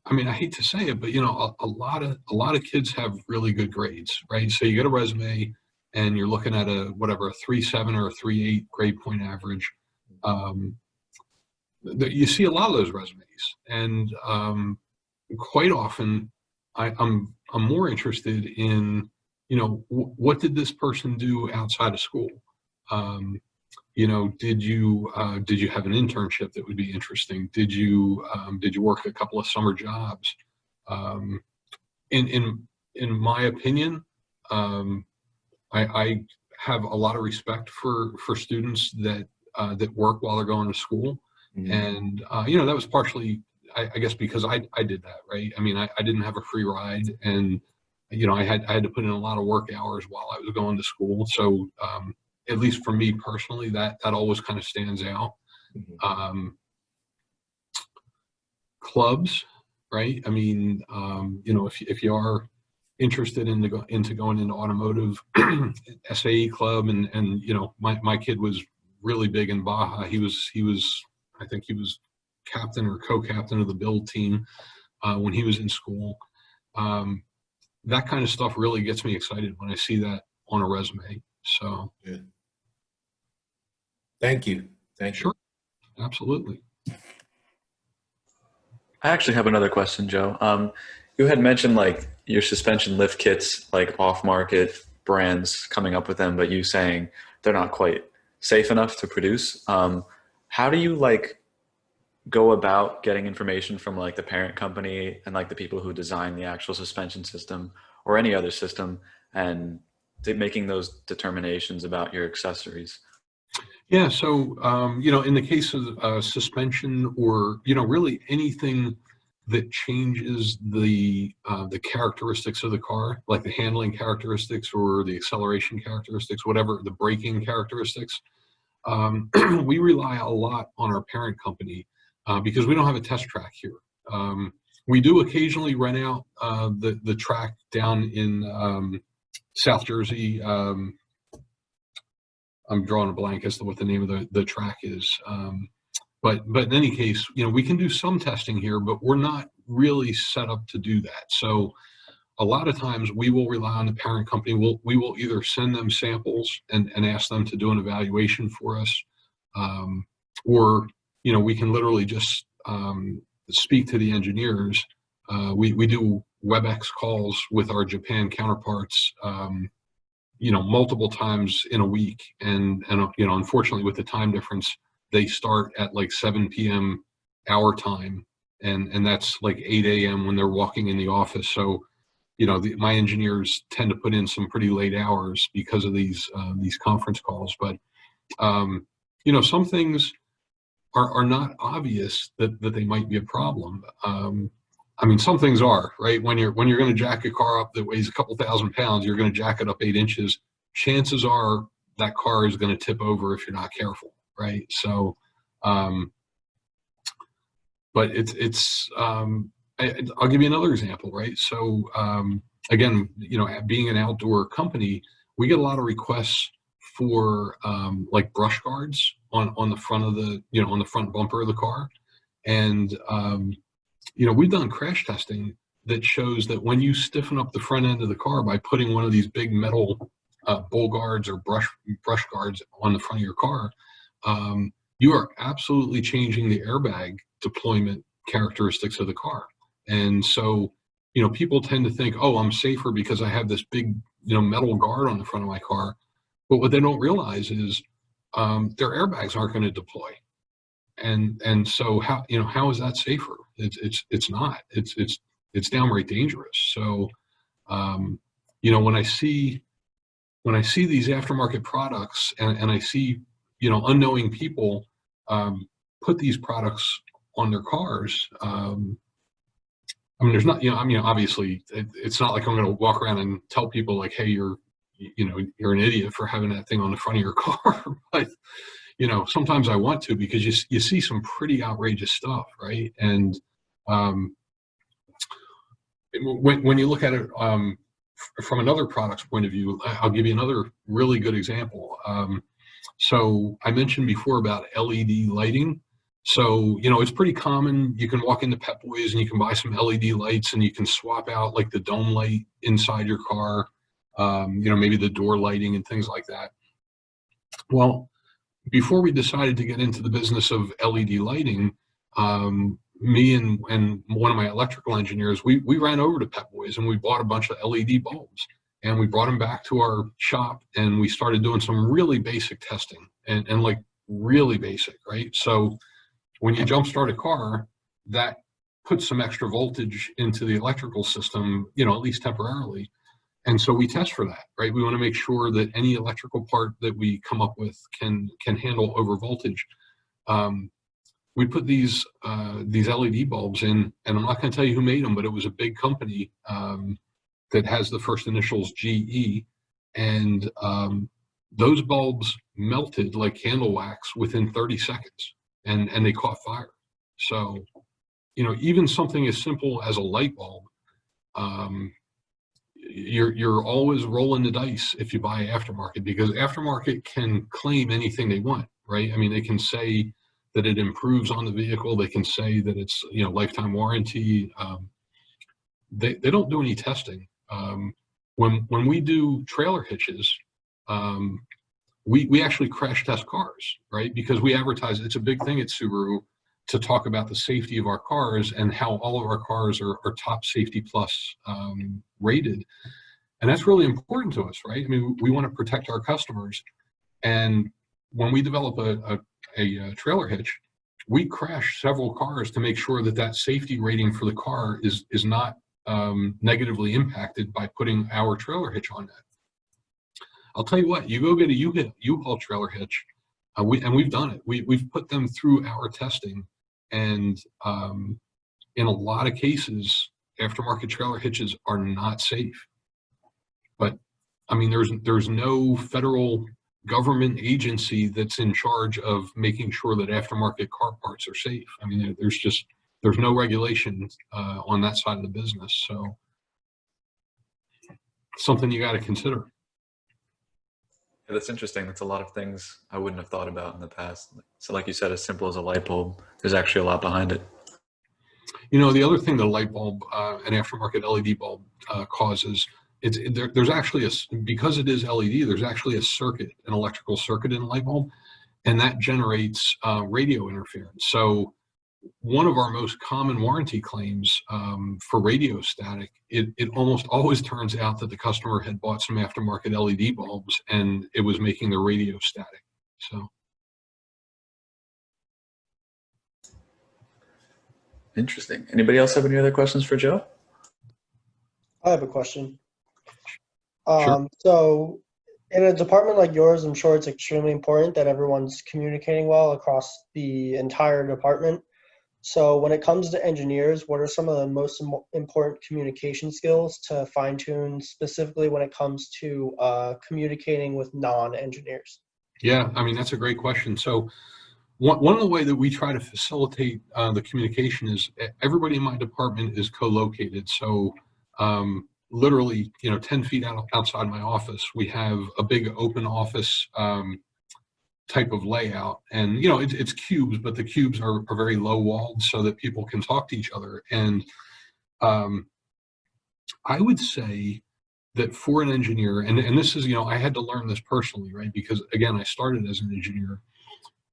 I mean, I hate to say it, but you know, a lot of kids have really good grades, right? So you get a resume, and you're looking at a 3.7 or a 3.8 grade point average. You see a lot of those resumes, and quite often, I'm more interested in, you know, what did this person do outside of school? You know, did you have an internship that would be interesting? Did you work a couple of summer jobs? Um, in my opinion, I have a lot of respect for students that work while they're going to school, Mhm. and you know, that was partially, I guess, because I did that, right? I mean, I didn't have a free ride, and you know, I had to put in a lot of work hours while I was going to school. So at least for me personally, that always kind of stands out. Mhm. Clubs, right? I mean, you know, if you are interested into going into automotive, SAE club, and you know, my kid was really big in Baja. He was I think he was captain or co-captain of the build team when he was in school. That kind of stuff really gets me excited when I see that on a resume. So, Good. Thank you. Thank you. sure, absolutely. I actually have another question, Joe. You had mentioned like your suspension lift kits, like off-market brands coming up with them, but you saying they're not quite safe enough to produce. How do you like go about getting information from like the parent company and like the people who design the actual suspension system or any other system, and making those determinations about your accessories? Yeah, so you know, in the case of suspension, or you know, really anything that changes the characteristics of the car, like the handling characteristics or the acceleration characteristics, whatever the braking characteristics, we rely a lot on our parent company because we don't have a test track here. We do occasionally rent out the track down in South Jersey. I'm drawing a blank as to what the name of the track is. But in any case, you know, we can do some testing here, but we're not really set up to do that. So a lot of times we will rely on the parent company. We will either send them samples and ask them to do an evaluation for us, or, you know, we can literally just speak to the engineers. We do WebEx calls with our Japan counterparts, you know, multiple times in a week. And, you know, unfortunately with the time difference, they start at like 7 p.m. our time. And that's like 8 a.m. when they're walking in the office. So, you know, my engineers tend to put in some pretty late hours because of these conference calls. But, you know, some things are not obvious that they might be a problem. I mean, some things are, right? When you're going to jack a car up that weighs a couple thousand pounds, you're going to jack it up 8 inches. Chances are that car is going to tip over if you're not careful, right? So, but I'll give you another example, right? So, again, you know, being an outdoor company, we get a lot of requests for like brush guards on the front of the, you know, on the front bumper of the car. And, you know, we've done crash testing that shows that when you stiffen up the front end of the car by putting one of these big metal bull guards or brush guards on the front of your car, you are absolutely changing the airbag deployment characteristics of the car. And so, you know, people tend to think, oh, I'm safer because I have this big, you know, metal guard on the front of my car. But what they don't realize is their airbags aren't going to deploy. And so how, you know, how is that safer? It's not. It's downright dangerous. So, you know, when I see these aftermarket products and I see, you know, unknowing people put these products on their cars, I mean, there's not, you know, I mean, obviously it's not like I'm going to walk around and tell people like, hey, you're an idiot for having that thing on the front of your car. But, you know, sometimes I want to, because you see some pretty outrageous stuff, right? And when you look at it from another product's point of view, I'll give you another really good example. So I mentioned before about LED lighting. So, you know, it's pretty common. You can walk into Pep Boys and you can buy some LED lights and you can swap out like the dome light inside your car, you know, maybe the door lighting and things like that. Well, before we decided to get into the business of LED lighting, me and one of my electrical engineers, we ran over to Pep Boys and we bought a bunch of LED bulbs and we brought them back to our shop and we started doing some really basic testing and like really basic, right? So when you jump start a car, that puts some extra voltage into the electrical system, you know, at least temporarily. And so we test for that, right? We want to make sure that any electrical part that we come up with can handle over voltage. We put these LED bulbs in, and I'm not going to tell you who made them, but it was a big company that has the first initials GE, and those bulbs melted like candle wax within 30 seconds, and they caught fire. So, you know, even something as simple as a light bulb, you're always rolling the dice if you buy aftermarket, because aftermarket can claim anything they want, right? I mean, they can say that it improves on the vehicle. They can say that it's, you know, lifetime warranty. They don't do any testing. When we do trailer hitches, we actually crash test cars, right? Because we advertise, it's a big thing at Subaru to talk about the safety of our cars and how all of our cars are top safety plus rated. And that's really important to us, right? I mean, we want to protect our customers. And when we develop a trailer hitch, we crash several cars to make sure that that safety rating for the car is not negatively impacted by putting our trailer hitch on that. I'll tell you what, you go get a U-Haul trailer hitch, we've done it. We've put them through our testing, and in a lot of cases, aftermarket trailer hitches are not safe. But I mean, there's no federal government agency that's in charge of making sure that aftermarket car parts are safe. I mean, there's no regulation on that side of the business. So something you got to consider. Yeah, that's interesting. That's a lot of things I wouldn't have thought about in the past. So like you said, as simple as a light bulb, there's actually a lot behind it. The other thing that a light bulb, an aftermarket LED bulb causes, there's actually because it is LED, there's actually a circuit, an electrical circuit in a light bulb, and that generates radio interference. So one of our most common warranty claims for radio static, it almost always turns out that the customer had bought some aftermarket LED bulbs and it was making the radio static. So. Interesting. Anybody else have any other questions for Joe? I have a question. Sure. So in a department like yours, I'm sure it's extremely important that everyone's communicating well across the entire department. So when it comes to engineers, what are some of the most important communication skills to fine tune, specifically when it comes to communicating with non-engineers? Yeah, I mean, that's a great question. So one of the way that we try to facilitate the communication is everybody in my department is co-located. So literally, 10 feet outside my office, we have a big open office type of layout. And, it's cubes, but the cubes are very low walled so that people can talk to each other. And I would say that for an engineer, and this is, I had to learn this personally, right? Because again, I started as an engineer.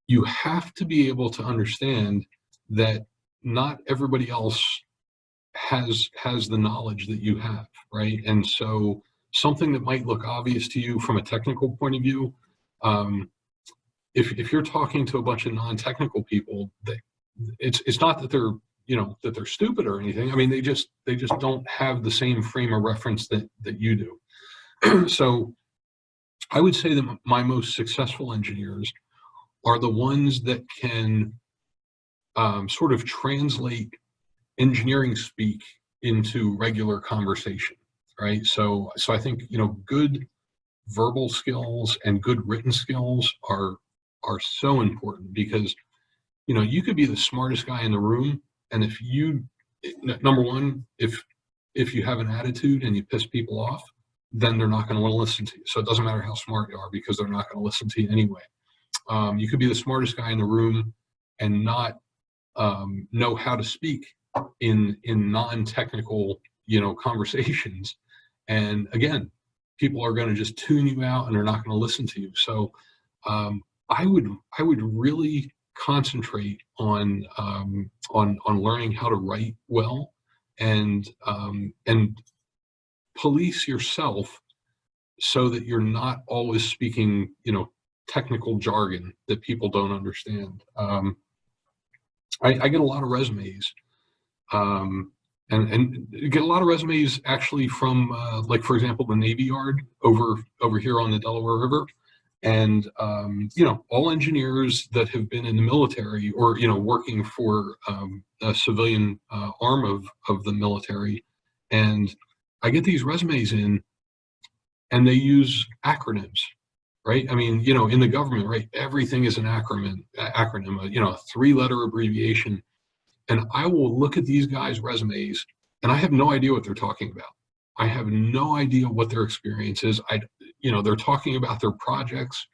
You have to be able to understand that not everybody else has the knowledge that you have, right? And so something that might look obvious to you from a technical point of view, if you're talking to a bunch of non-technical people, it's not that they're that they're stupid or anything. I mean, they just don't have the same frame of reference that you do. So I would say that my most successful engineers are the ones that can sort of translate engineering speak into regular conversation, right? So I think good verbal skills and good written skills are so important, because you could be the smartest guy in the room, and if you, number one, if you have an attitude and you piss people off, then they're not going to want to listen to you. So it doesn't matter how smart you are, because they're not going to listen to you anyway. You could be the smartest guy in the room and not know how to speak in non-technical conversations, and again, people are going to just tune you out and they're not going to listen to you. So I would really concentrate on learning how to write well, and police yourself so that you're not always speaking technical jargon that people don't understand. I get a lot of resumes, and get a lot of resumes actually from like, for example, the Navy Yard over here on the Delaware River. And all engineers that have been in the military, or working for a civilian arm of the military, and I get these resumes in, and they use acronyms, right? I mean, in the government, right, everything is an acronym, a 3-letter abbreviation. And I will look at these guys' resumes, and I have no idea what they're talking about. I have no idea what their experience is. They're talking about their projects,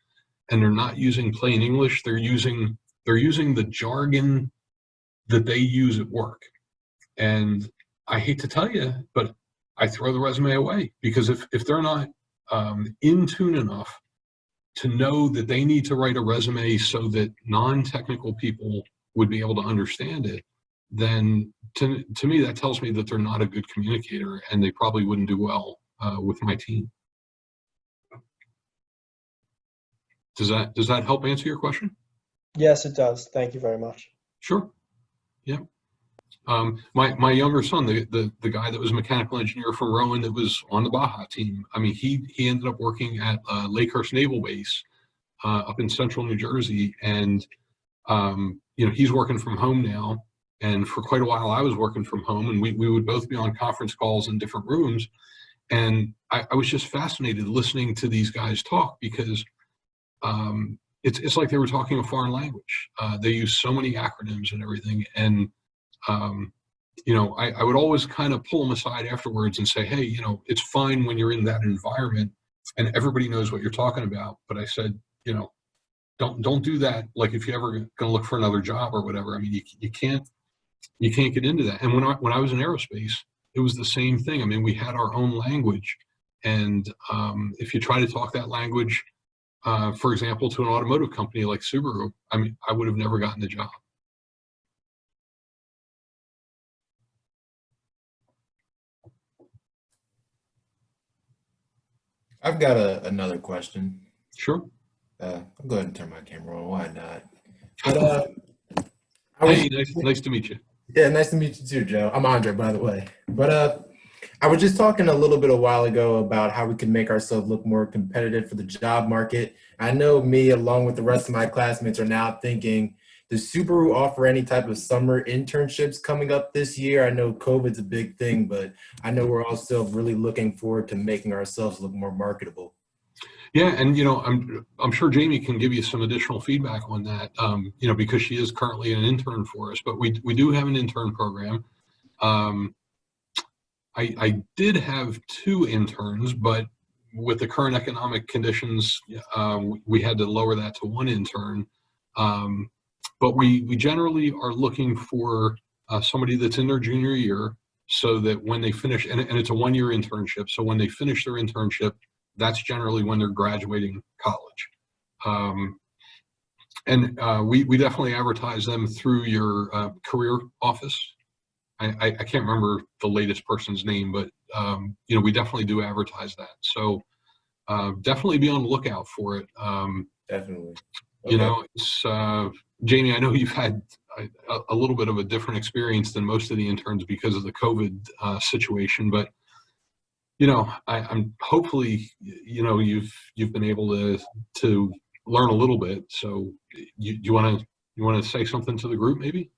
and they're not using plain English. They're using the jargon that they use at work. And I hate to tell you, but I throw the resume away, because if they're not in tune enough to know that they need to write a resume so that non-technical people would be able to understand it, then to me, that tells me that they're not a good communicator, and they probably wouldn't do well with my team. Does that help answer your question? Yes, it does. Thank you very much. Sure. Yeah. My younger son, the guy that was a mechanical engineer for Rowan that was on the Baja team, I mean, he ended up working at Lakehurst Naval Base up in central New Jersey, and he's working from home now. And for quite a while, I was working from home, and we would both be on conference calls in different rooms. And I was just fascinated listening to these guys talk, because it's like they were talking a foreign language. They use so many acronyms and everything. And, I would always kind of pull them aside afterwards and say, hey, it's fine when you're in that environment and everybody knows what you're talking about. But I said, don't do that. Like, if you're ever going to look for another job or whatever, I mean, you can't you can't get into that. And when I was in aerospace, it was the same thing. I mean, we had our own language, and if you try to talk that language, for example, to an automotive company like Subaru, I mean, I would have never gotten the job. I've got another question. Sure. I'll go ahead and turn my camera on. Why not? But I was Hey, nice to meet you. yeah, nice to meet you too, Joe. I'm Andre, by the way. But I was just talking a little bit a while ago about how we can make ourselves look more competitive for the job market. I know me, along with the rest of my classmates, are now thinking, does Subaru offer any type of summer internships coming up this year? I know COVID's a big thing, but I know we're all still really looking forward to making ourselves look more marketable. Yeah, and I'm sure Jamie can give you some additional feedback on that. Because she is currently an intern for us, but we do have an intern program. I did have 2 interns, but with the current economic conditions, we had to lower that to 1 intern. But we generally are looking for somebody that's in their junior year, so that when they finish, and it's a 1-year internship, so when they finish their internship, that's generally when they're graduating college. We definitely advertise them through your career office. I can't remember the latest person's name, but we definitely do advertise that. So definitely be on the lookout for it. Definitely. Okay. It's Jamie, I know you've had a little bit of a different experience than most of the interns because of the COVID situation, but I'm hopefully you've been able to learn a little bit. So you want to say something to the group, maybe?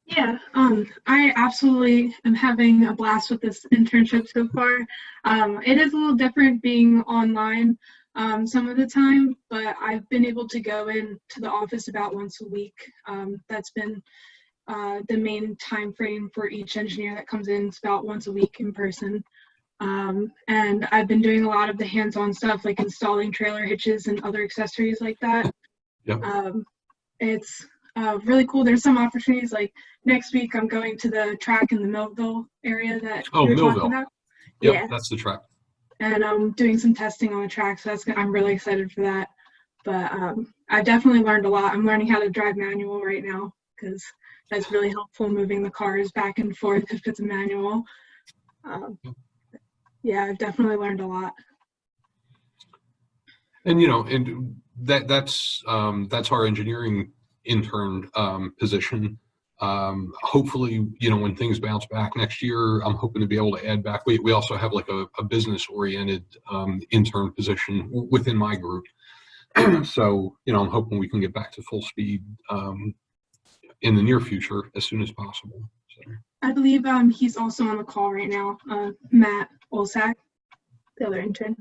Yeah, I absolutely am having a blast with this internship so far. It is a little different being online some of the time, but I've been able to go in to the office about once a week. That's been the main time frame for each engineer that comes in. It's about once a week in person. And I've been doing a lot of the hands-on stuff like installing trailer hitches and other accessories like that. Yep. It's really cool. There's some opportunities, like next week I'm going to the track in the Millville area that you were talking about. Yep, Yeah, that's the track. and I'm doing some testing on the track, so I'm really excited for that. But I've definitely learned a lot. I'm learning how to drive manual right now because that's really helpful moving the cars back and forth if it's a manual. Yeah, I've definitely learned a lot. And that's our engineering intern position. Hopefully, when things bounce back next year, I'm hoping to be able to add back. We also have like a business oriented intern position within my group. So, I'm hoping we can get back to full speed in the near future as soon as possible. So. I believe he's also on the call right now, Matt Olsak, the other intern.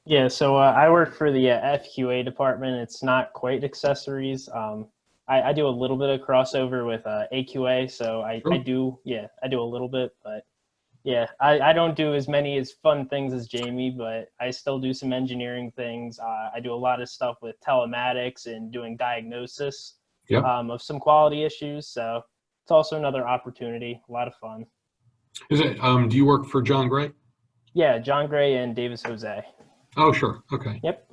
Yeah, so I work for the FQA department. It's not quite accessories. I do a little bit of crossover with AQA, so I do a little bit, but yeah, I don't do as many as fun things as Jamie, but I still do some engineering things. I do a lot of stuff with telematics and doing diagnosis of some quality issues, so it's also another opportunity, a lot of fun. Is it, do you work for John Gray? Yeah, John Gray and Davis Jose. Oh, sure. Okay. Yep.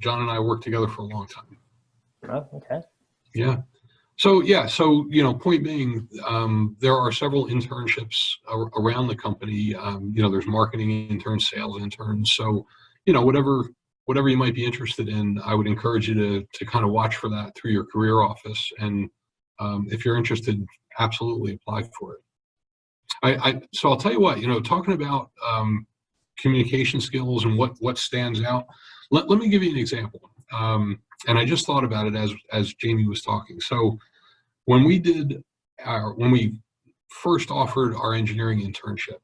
John and I worked together for a long time. Oh, okay. Yeah. So, point being, there are several internships around the company. There's marketing interns, sales interns. So, whatever you might be interested in, I would encourage you to kind of watch for that through your career office. And if you're interested, absolutely apply for it. So I'll tell you what, talking about communication skills and what stands out. Let me give you an example. And I just thought about it as Jamie was talking. So when we first offered our engineering internship,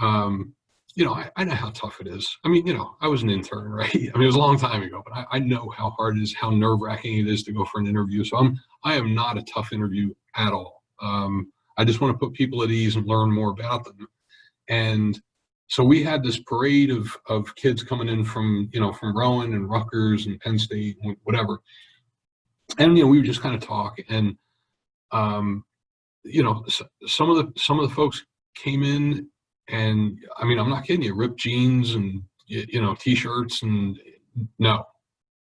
I know how tough it is. I mean, I was an intern, right? I mean, it was a long time ago, but I know how hard it is, how nerve-wracking it is to go for an interview. So I am not a tough interview at all. I just want to put people at ease and learn more about them. And so we had this parade of kids coming in from Rowan and Rutgers and Penn State and whatever. and you know, we would just kind of talk, and you know, some of the folks came in, and I mean, I'm not kidding you, ripped jeans and you know, t-shirts, and no,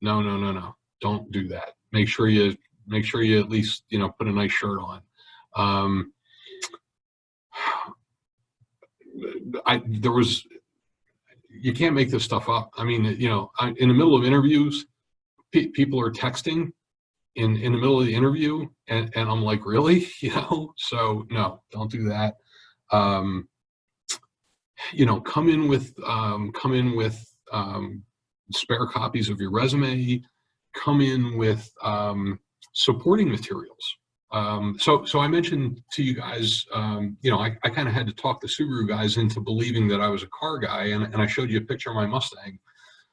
no, no, no, no, don't do that. Make sure you at least, you know, put a nice shirt on. You can't make this stuff up. I mean, you know, in the middle of interviews, people are texting in the middle of the interview, and I'm like, really? You know, so no, don't do that. You know, come in with spare copies of your resume, come in with supporting materials. So I mentioned to you guys, you know, I kind of had to talk the Subaru guys into believing that I was a car guy, and I showed you a picture of my Mustang.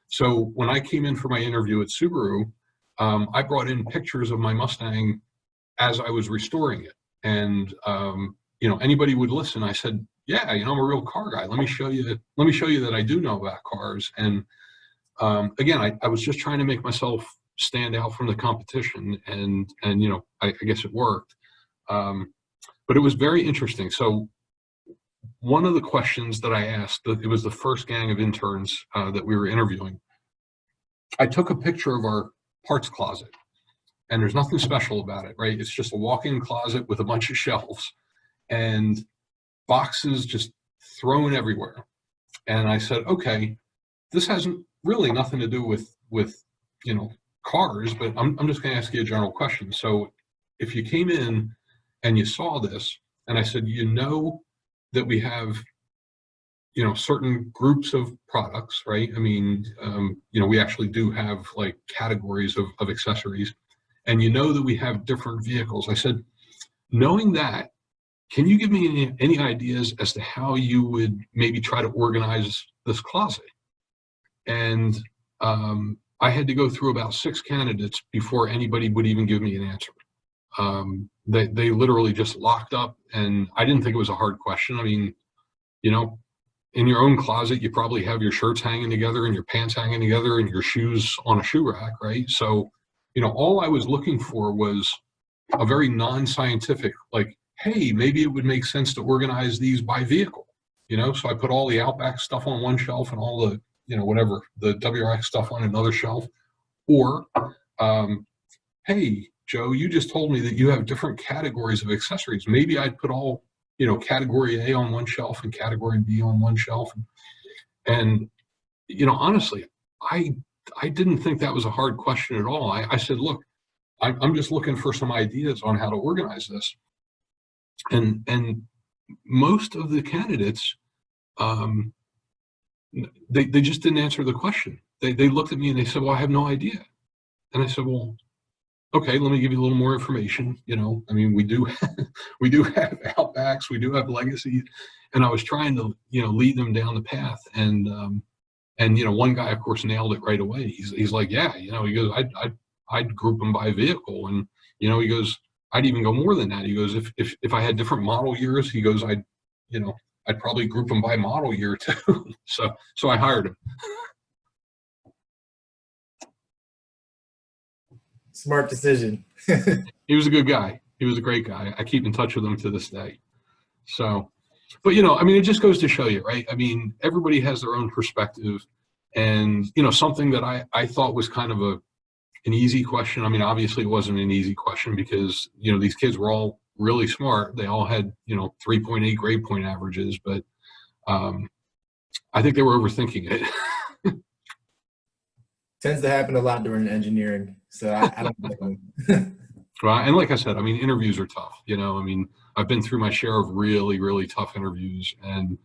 So when I came in for my interview at Subaru, I brought in pictures of my Mustang as I was restoring it. And, you know, anybody would listen. I said, yeah, you know, I'm a real car guy. Let me show you that I do know about cars. And again, I was just trying to make myself stand out from the competition, and you know, I guess it worked. But it was very interesting. So one of the questions that I asked, it was the first gang of interns that we were interviewing. I took a picture of our parts closet, and there's nothing special about it, right? It's just a walk-in closet with a bunch of shelves and boxes just thrown everywhere. And I said, okay, this hasn't really nothing to do with you know, cars, but I'm just going to ask you a general question. So if you came in and you saw this, and I said, you know, that we have, you know, certain groups of products, right? I mean, you know, we actually do have like categories of accessories, and you know that we have different vehicles. I said, knowing that, can you give me any ideas as to how you would maybe try to organize this closet? And I had to go through about 6 candidates before anybody would even give me an answer. They literally just locked up, and I didn't think it was a hard question. I mean, you know, in your own closet, you probably have your shirts hanging together and your pants hanging together and your shoes on a shoe rack, right? So, you know, all I was looking for was a very non-scientific, like, hey, maybe it would make sense to organize these by vehicle, you know? So I put all the Outback stuff on one shelf and all the, you know, whatever, the WRX stuff on another shelf. Or, hey, Joe, you just told me that you have different categories of accessories. Maybe I'd put all, you know, category A on one shelf and category B on one shelf. And you know, honestly, I didn't think that was a hard question at all. I said, look, I'm just looking for some ideas on how to organize this. And most of the candidates, they just didn't answer the question. They looked at me and they said, well, I have no idea. And I said, well, okay, let me give you a little more information. You know, I mean, we do have Outbacks, we do have Legacies, and I was trying to, you know, lead them down the path. And you know, one guy, of course, nailed it right away. He's like, yeah, you know, he goes, I'd group them by vehicle, and you know, he goes, I'd even go more than that. He goes, if I had different model years, he goes, you know, I'd probably group them by model year too. so I hired him. Smart decision. He was a good guy. He was a great guy. I keep in touch with him to this day. So, but you know, I mean, it just goes to show you, right? I mean, everybody has their own perspective, and you know, something that I thought was kind of an easy question. I mean, obviously it wasn't an easy question because, you know, these kids were all really smart. They all had, you know, 3.8 grade point averages, but I think they were overthinking it. Tends to happen a lot during engineering, so I don't blame them. Well, and like I said, I mean, interviews are tough. You know, I mean, I've been through my share of really, really tough interviews, and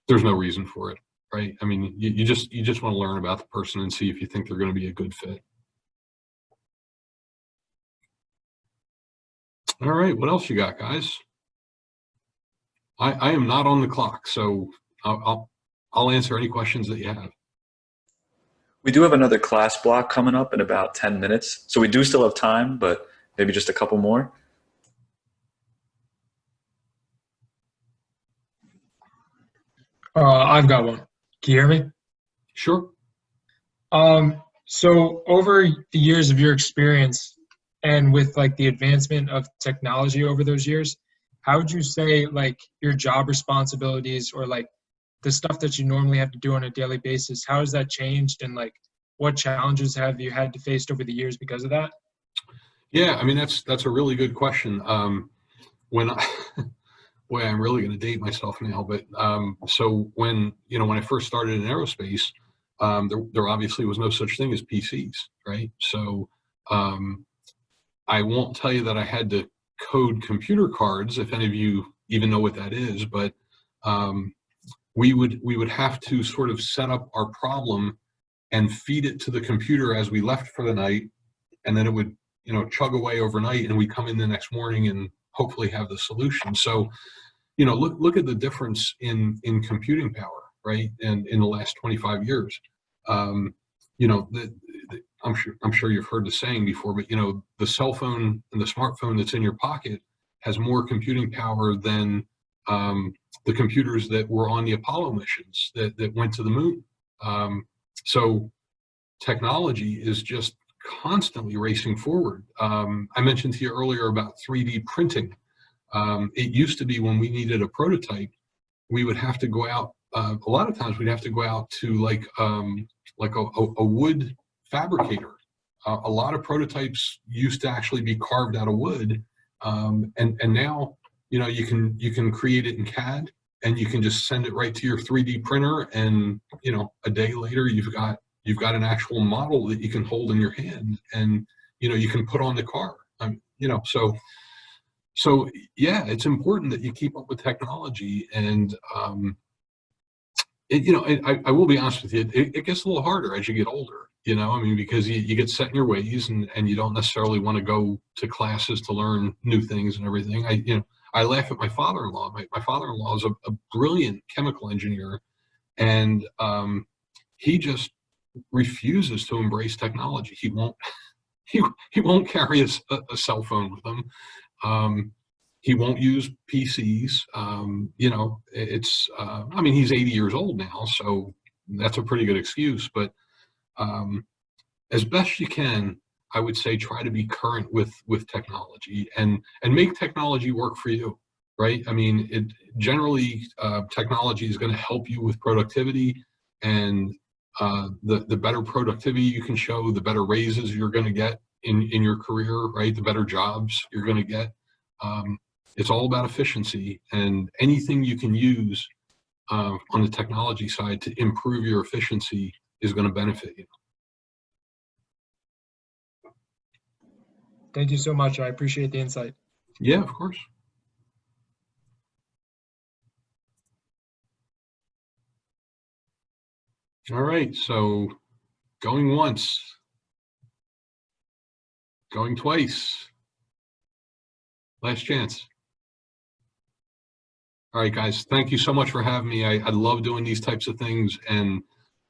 there's no reason for it, right? I mean, you just want to learn about the person and see if you think they're going to be a good fit. All right, what else you got, guys? I am not on the clock, so I'll answer any questions that you have. We do have another class block coming up in about 10 minutes. So we do still have time, but maybe just a couple more. I've got one. Can you hear me? Sure. So over the years of your experience and with like the advancement of technology over those years, how would you say like your job responsibilities or like the stuff that you normally have to do on a daily basis, how has that changed and like what challenges have you had to face over the years because of that? Yeah, I mean that's a really good question. When I, boy, I'm really going to date myself now, but so when I first started in aerospace, there obviously was no such thing as PCs, right? So I won't tell you that I had to code computer cards, if any of you even know what that is, but we would have to sort of set up our problem and feed it to the computer as we left for the night, and then it would chug away overnight, and we come in the next morning and hopefully have the solution. So look at the difference in computing power, right? And in the last 25 years, I'm sure you've heard the saying before, but the cell phone and the smartphone that's in your pocket has more computing power than the computers that were on the Apollo missions that went to the moon. So technology is just constantly racing forward. I mentioned to you earlier about 3D printing. It used to be when we needed a prototype, we would have to go out. A lot of times we'd have to go out to like a wood fabricator. A lot of prototypes used to actually be carved out of wood, and now you can create it in CAD, and you can just send it right to your 3D printer, and a day later you've got an actual model that you can hold in your hand, and you can put on the car. So yeah, it's important that you keep up with technology, and I will be honest with you, it gets a little harder as you get older. I mean, because you get set in your ways, and you don't necessarily want to go to classes to learn new things and everything. I laugh at my father-in-law. My father-in-law is a brilliant chemical engineer, and he just refuses to embrace technology. He won't he won't carry a cell phone with him. He won't use PCs. I mean, he's 80 years old now, so that's a pretty good excuse. But as best you can, I would say try to be current with technology and make technology work for you, right? I mean, generally technology is going to help you with productivity, and the better productivity you can show, the better raises you're going to get in your career, right? The better jobs you're going to get. It's all about efficiency, and anything you can use on the technology side to improve your efficiency is going to benefit you. Thank you so much. I appreciate the insight. Yeah, of course. All right, so going once, going twice, last chance. All right, guys, thank you so much for having me. I love doing these types of things, and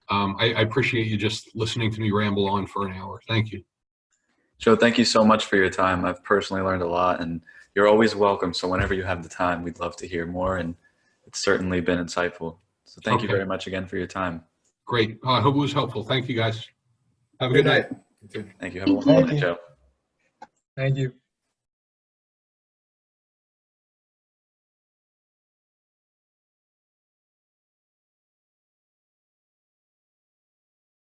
I appreciate you just listening to me ramble on for an hour. Thank you. Joe, thank you so much for your time. I've personally learned a lot, and you're always welcome. So whenever you have the time, we'd love to hear more, and it's certainly been insightful. So thank you very much again for your time. Great. I hope it was helpful. Thank you, guys. Have a good night. Thank you. Have a wonderful night, Joe. Thank you.